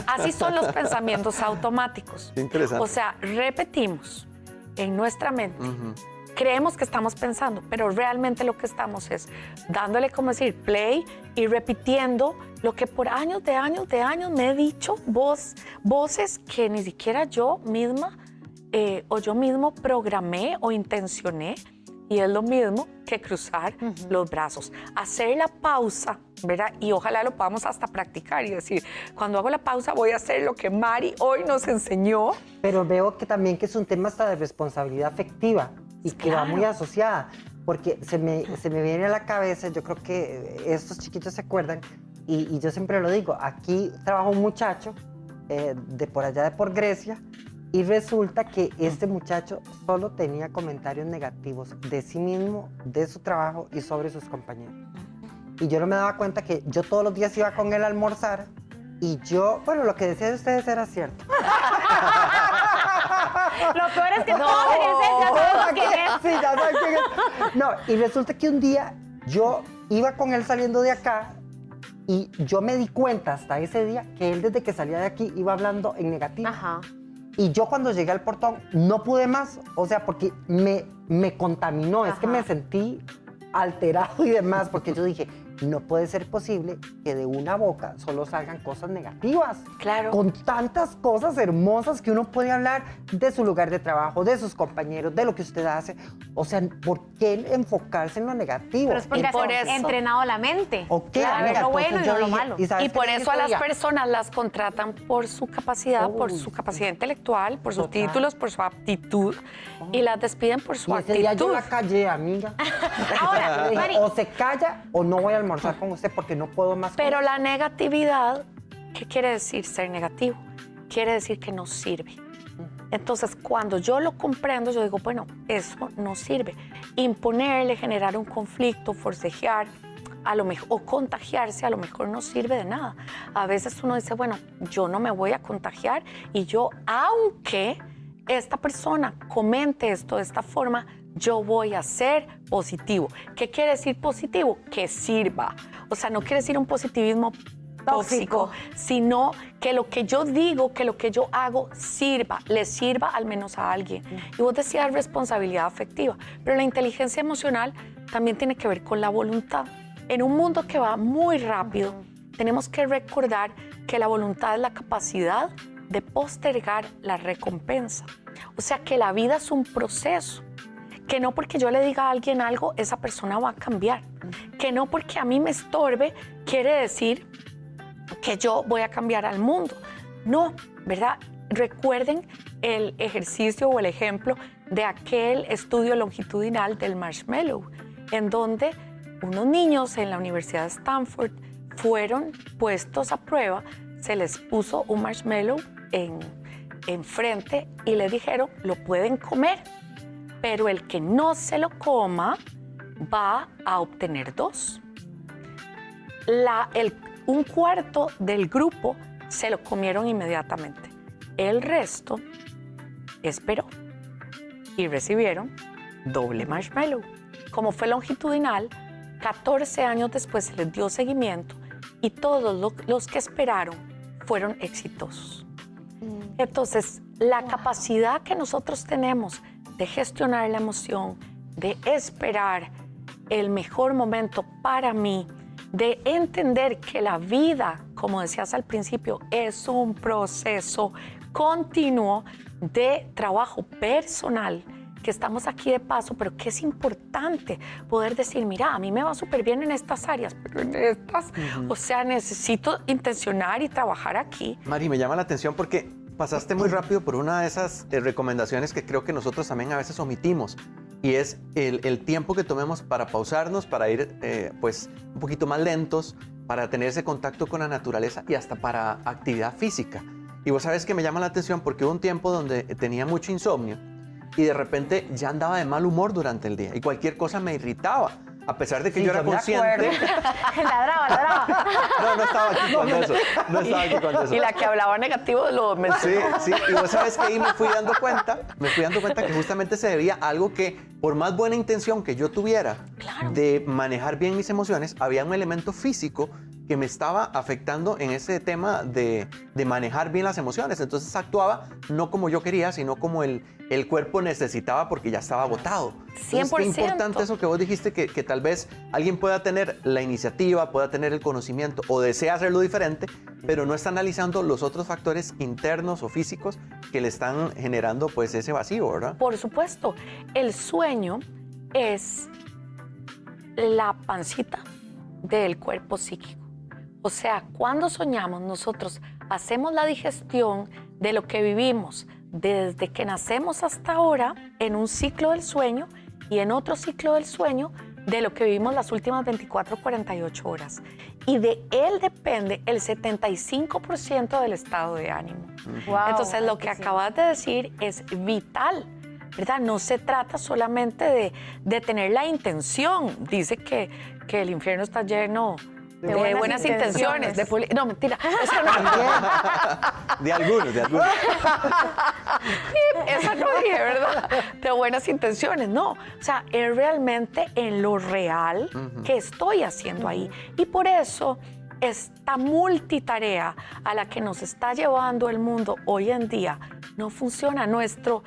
así son los pensamientos automáticos. Interesante. O sea, repetimos en nuestra mente. Creemos que estamos pensando, pero realmente lo que estamos es dándole, como decir, play y repitiendo lo que por años me he dicho, voces que ni siquiera yo misma o yo mismo programé o intencioné. Y es lo mismo que cruzar los brazos. Hacer la pausa, ¿verdad? Y ojalá lo podamos hasta practicar y decir, cuando hago la pausa voy a hacer lo que Mari hoy nos enseñó. Pero veo que también que es un tema hasta de responsabilidad afectiva y que va muy asociada, porque se me viene a la cabeza, yo creo que estos chiquitos se acuerdan, y yo siempre lo digo, aquí trabaja un muchacho de por allá de por Grecia, y resulta que este muchacho solo tenía comentarios negativos de sí mismo, de su trabajo y sobre sus compañeros. Y yo no me daba cuenta que yo todos los días iba con él a almorzar y yo, bueno, lo que decían ustedes era cierto. Lo peor es que todos ya sabemos quién es. Sí, ya saben quién es. No, y resulta que un día yo iba con él saliendo de acá y yo me di cuenta hasta ese día que él desde que salía de aquí iba hablando en negativo. Ajá. Y yo cuando llegué al portón no pude más, o sea, porque me contaminó, es que me sentí alterado y demás, porque yo dije, no puede ser posible que de una boca solo salgan cosas negativas. Claro. Con tantas cosas hermosas que uno puede hablar de su lugar de trabajo, de sus compañeros, de lo que usted hace. O sea, ¿por qué enfocarse en lo negativo? Pero es porque Y por has eso- entrenado la mente. Ok, Claro, amiga, lo bueno entonces y yo no lo dije, malo. ¿sabes Y qué por dije eso a ese las día? personas las contratan por su capacidad, por su capacidad intelectual, por sus Total. títulos, por su aptitud, y las despiden por su Y ese día yo actitud. la callé, amiga. Ahora, Le dije, Mari, o se calla o no voy a almorzar con usted porque no puedo más. Pero la negatividad, ¿qué quiere decir ser negativo? Quiere decir que no sirve. Entonces, cuando yo lo comprendo, yo digo, bueno, eso no sirve. Imponerle, generar un conflicto, forcejear, a lo mejor, o contagiarse, a lo mejor no sirve de nada. A veces uno dice, bueno, yo no me voy a contagiar y yo, aunque esta persona comente esto de esta forma, yo voy a ser positivo. ¿Qué quiere decir positivo? Que sirva. O sea, no quiere decir un positivismo tóxico, sino que lo que yo digo, que lo que yo hago sirva, le sirva al menos a alguien. Y vos decías responsabilidad afectiva, pero la inteligencia emocional también tiene que ver con la voluntad. En un mundo que va muy rápido, tenemos que recordar que la voluntad es la capacidad de postergar la recompensa. O sea, que la vida es un proceso. Que no porque yo le diga a alguien algo, esa persona va a cambiar. Que no porque a mí me estorbe, quiere decir que yo voy a cambiar al mundo. No, ¿verdad? Recuerden el ejercicio o el ejemplo de aquel estudio longitudinal del marshmallow, en donde unos niños en la Universidad de Stanford fueron puestos a prueba, se les puso un marshmallow enfrente y les dijeron, lo pueden comer. pero el que no se lo coma va a obtener 2. Un cuarto del grupo se lo comieron inmediatamente. El resto esperó y recibieron doble marshmallow. Como fue longitudinal, 14 años después se les dio seguimiento y todos los que esperaron fueron exitosos. Entonces, la capacidad que nosotros tenemos de gestionar la emoción, de esperar el mejor momento para mí, de entender que la vida, como decías al principio, es un proceso continuo de trabajo personal, que estamos aquí de paso, pero que es importante poder decir, mira, a mí me va súper bien en estas áreas, pero en estas, o sea, necesito intencionar y trabajar aquí. Mari, me llama la atención porque pasaste muy rápido por una de esas recomendaciones que creo que nosotros también a veces omitimos, y es el tiempo que tomemos para pausarnos, para ir pues un poquito más lentos, para tener ese contacto con la naturaleza y hasta para actividad física. Y vos sabés que me llama la atención porque hubo un tiempo donde tenía mucho insomnio y de repente ya andaba de mal humor durante el día y cualquier cosa me irritaba. A pesar de que yo era consciente. Ladraba. No estaba aquí cuando eso. No estaba aquí cuando eso. Y la que hablaba negativo lo mencionó. Sí. Y vos sabes que ahí me fui dando cuenta que justamente se debía a algo que, por más buena intención que yo tuviera de manejar bien mis emociones, había un elemento físico que me estaba afectando en ese tema de manejar bien las emociones. Entonces actuaba no como yo quería, sino como el cuerpo necesitaba porque ya estaba agotado. 100%. Qué importante eso que vos dijiste, que tal vez alguien pueda tener la iniciativa, pueda tener el conocimiento o desea hacerlo diferente, pero no está analizando los otros factores internos o físicos que le están generando pues ese vacío, ¿verdad? Por supuesto, el sueño es la pancita del cuerpo psíquico. O sea, cuando soñamos, nosotros hacemos la digestión de lo que vivimos desde que nacemos hasta ahora en un ciclo del sueño y en otro ciclo del sueño de lo que vivimos las últimas 24 o 48 horas. Y de él depende el 75% del estado de ánimo. Wow, entonces, lo que acabas de decir es vital, ¿verdad? No se trata solamente de tener la intención. Dice que el infierno está lleno de buenas intenciones. No, mentira. Eso no. De algunos. Eso no dije, ¿verdad? De buenas intenciones, no. O sea, es realmente en lo real que estoy haciendo ahí. Y por eso esta multitarea a la que nos está llevando el mundo hoy en día no funciona. Nuestro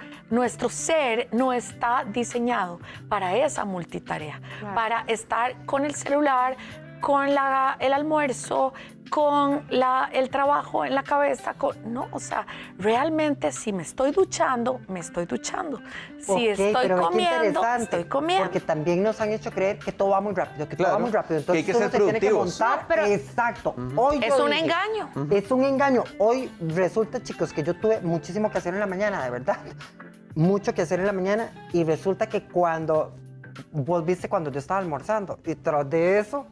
ser no está diseñado para esa multitarea, para estar con el celular, con el almuerzo, con el trabajo en la cabeza. No, o sea, realmente si me estoy duchando, me estoy duchando. Si estoy comiendo, estoy comiendo. Porque también nos han hecho creer que todo va muy rápido, que claro, todo va muy rápido. Entonces que hay que ser productivos. Exacto. Hoy es un engaño. Es un engaño. Hoy resulta, chicos, que yo tuve muchísimo que hacer en la mañana, de verdad. Mucho que hacer en la mañana y resulta que cuando yo estaba almorzando y tras de eso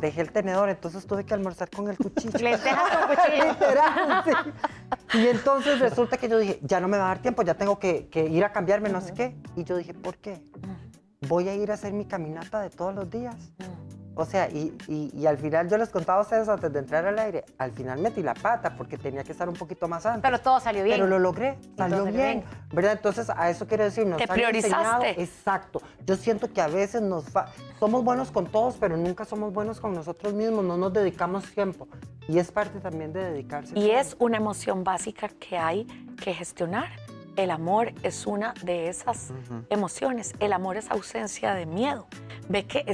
dejé el tenedor, entonces tuve que almorzar con el cuchillo. Les dejas con cuchillo. Literal, sí. Y entonces resulta que yo dije, ya no me va a dar tiempo, ya tengo que ir a cambiarme, no sé qué. Y yo dije, ¿por qué? Voy a ir a hacer mi caminata de todos los días. O sea, y al final yo les contaba a ustedes antes de entrar al aire, al final metí la pata porque tenía que estar un poquito más antes. Pero todo salió bien. Pero lo logré, salió bien, ¿verdad? Entonces, a eso quiero decir, nos ¿te han priorizaste? enseñado, exacto. Yo siento que a veces somos buenos con todos, pero nunca somos buenos con nosotros mismos, no nos dedicamos tiempo. Y es parte también de dedicarse. Y es una emoción básica que hay que gestionar. El amor es una de esas emociones. El amor es ausencia de miedo. Ve que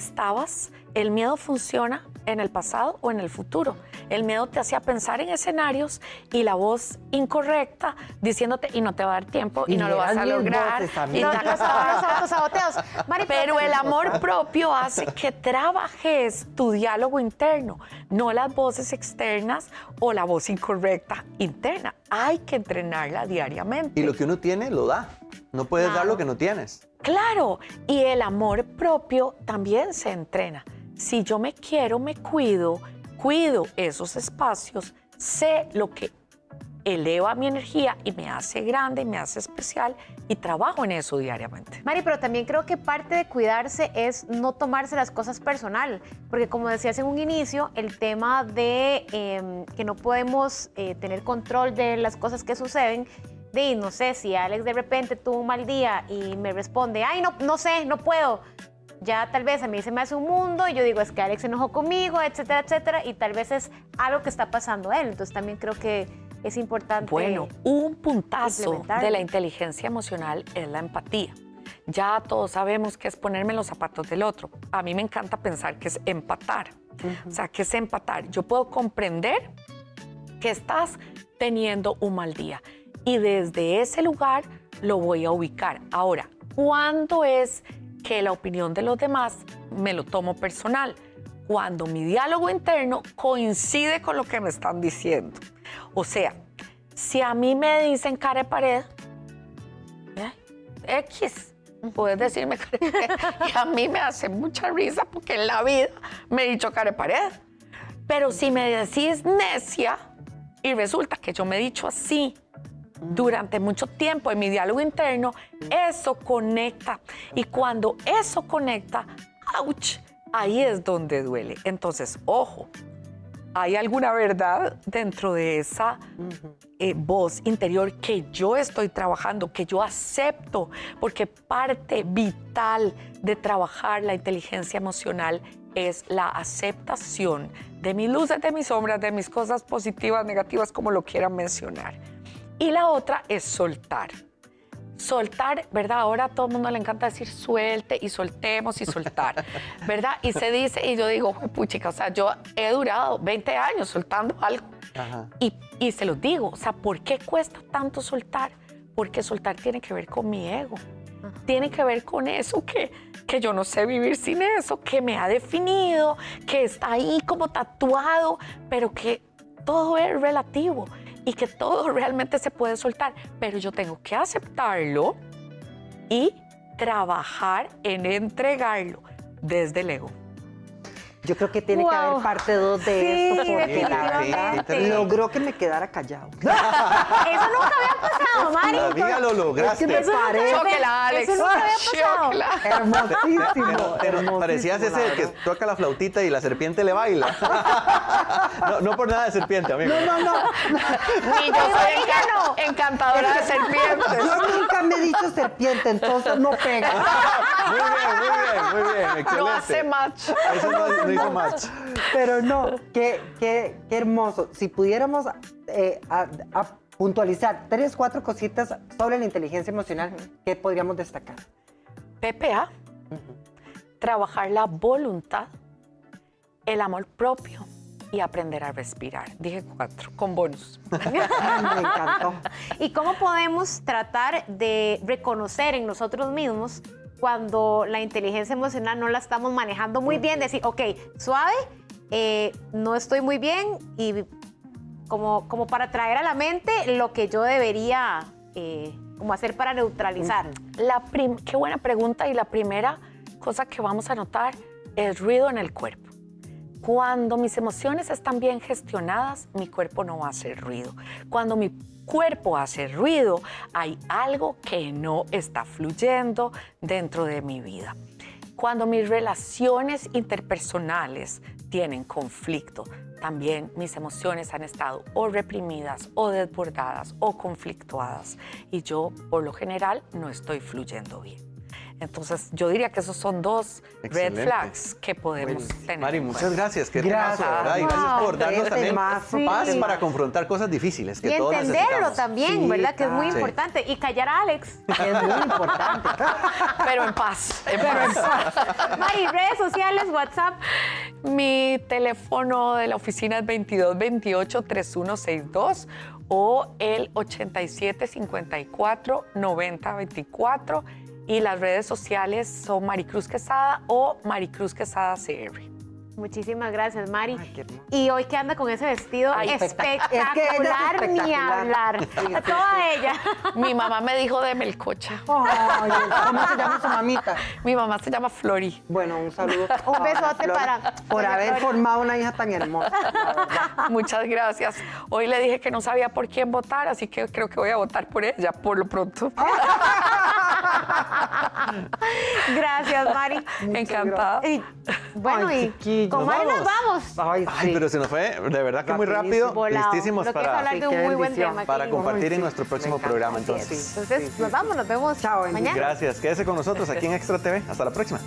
el miedo funciona en el pasado o en el futuro. El miedo te hacía pensar en escenarios y la voz incorrecta diciéndote y no te va a dar tiempo y no lo vas a lograr. Los saboteos. Mari, pero el amor propio hace que trabajes tu diálogo interno, no las voces externas o la voz incorrecta interna. Hay que entrenarla diariamente. Y lo que uno tiene, lo da. No puedes dar lo que no tienes. Claro, y el amor propio también se entrena. Si yo me quiero, me cuido esos espacios, sé lo que eleva mi energía y me hace grande, me hace especial y trabajo en eso diariamente. Mari, pero también creo que parte de cuidarse es no tomarse las cosas personal, porque como decías en un inicio, el tema de que no podemos tener control de las cosas que suceden, de no sé, si Alex de repente tuvo un mal día y me responde, ay, no sé, no puedo, ya tal vez a mí se me hace un mundo y yo digo, es que Alex se enojó conmigo, etcétera, etcétera, y tal vez es algo que está pasando a él. Entonces también creo que es importante. Bueno, un puntazo implementarlo. de la inteligencia emocional es la empatía. Ya todos sabemos que es ponerme en los zapatos del otro. A mí me encanta pensar que es empatar. O sea, ¿qué es empatar? Yo puedo comprender que estás teniendo un mal día y desde ese lugar lo voy a ubicar. Ahora, ¿cuándo es que la opinión de los demás me lo tomo personal? Cuando mi diálogo interno coincide con lo que me están diciendo. O sea, si a mí me dicen cara de pared, X, puedes decirme cara de pared, y a mí me hace mucha risa porque en la vida me he dicho cara de pared. Pero si me decís necia, y resulta que yo me he dicho así durante mucho tiempo en mi diálogo interno, eso conecta. Y cuando eso conecta, ¡ouch!, ahí es donde duele. Entonces, ojo, ¿hay alguna verdad dentro de esa voz interior que yo estoy trabajando, que yo acepto? Porque parte vital de trabajar la inteligencia emocional es la aceptación de mis luces, de mis sombras, de mis cosas positivas, negativas, como lo quieran mencionar. Y la otra es soltar. Soltar, ¿verdad? Ahora a todo el mundo le encanta decir suelte y soltemos y soltar, ¿verdad? Y se dice, y yo digo, puchica, o sea, yo he durado 20 años soltando algo. Ajá. Y se los digo, o sea, ¿por qué cuesta tanto soltar? Porque soltar tiene que ver con mi ego. Tiene que ver con eso que yo no sé vivir sin eso, que me ha definido, que está ahí como tatuado, pero que todo es relativo y que todo realmente se puede soltar. Pero yo tengo que aceptarlo y trabajar en entregarlo desde el ego. Yo creo que tiene que haber parte 2 de Sí, esto, porque la verdad definitivamente. logró que me quedara callado. Eso nunca había pasado, Mari. Amiga, lo lograste. Es que me parece Chóquela, Alex. Eso nunca había pasado. Chóquela. hermosísimo. Pero parecías ese hermosísimo, que la verdad. toca la flautita y la serpiente le baila. No por nada de serpiente, amigo. No. Ni yo soy encantadora de serpientes. Yo nunca me he dicho serpiente, entonces no pega. Muy bien, excelente. No hace match. Eso no hizo match. Pero no, qué hermoso. Si pudiéramos a puntualizar 3, 4 cositas sobre la inteligencia emocional, ¿qué podríamos destacar? PPA, trabajar la voluntad, el amor propio y aprender a respirar. Dije 4, con bonus. Me encantó. ¿Y cómo podemos tratar de reconocer en nosotros mismos cuando la inteligencia emocional no la estamos manejando muy bien? Decir, ok, suave, no estoy muy bien, y como para traer a la mente lo que yo debería como hacer para neutralizar. Qué buena pregunta, y la primera cosa que vamos a notar es ruido en el cuerpo. Cuando mis emociones están bien gestionadas, mi cuerpo no va a hacer ruido. Cuando mi cuerpo hace ruido, hay algo que no está fluyendo dentro de mi vida. Cuando mis relaciones interpersonales tienen conflicto, también mis emociones han estado o reprimidas o desbordadas o conflictuadas, y yo por lo general no estoy fluyendo bien. Entonces, yo diría que esos son 2 Excelente. red flags que podemos tener. Mari, en muchas cuenta. gracias. Qué Gracias. temazo, ¿verdad? Y gracias por darnos Este también mazo, paz sí. para confrontar cosas difíciles que Y todos entenderlo necesitamos. también, Sí, ¿verdad? Que es muy claro. importante. Y callar a Alex. Es muy importante. Pero en paz. En paz. Mari, redes sociales, WhatsApp. Mi teléfono de la oficina es 2228-3162 o el 8754-9024. Y las redes sociales son Maricruz Quesada o Maricruz Quesada CR. Muchísimas gracias, Mari. Ay, qué hermoso. Y hoy que anda con ese vestido Ay, espectacular, es que ella es ni espectacular. hablar. Toda ella. Mi mamá me dijo de melcocha. Ay, ¿cómo se llama su mamita? Mi mamá se llama Flori. Bueno, un saludo. Un besote Flor, para por doña haber Flor. formado una hija tan hermosa, la verdad. Muchas gracias. Hoy le dije que no sabía por quién votar, así que creo que voy a votar por ella, por lo pronto. Gracias, Mari. Encantada. Y, bueno, Ay, y chiquillos, con Mari nos vamos. Ay, Ay, sí. pero se nos fue de verdad que muy Rapidísimo. rápido. Volado. Listísimos Lo que es para, hablar de un qué muy buen bendición. tema. para aquí. compartir Ay, en sí, nuestro próximo me encanta. programa. Así es. Entonces, Entonces, nos vamos, nos vemos Chao, bendiciones. mañana. gracias. Quédese con nosotros aquí en Extra TV. Hasta la próxima.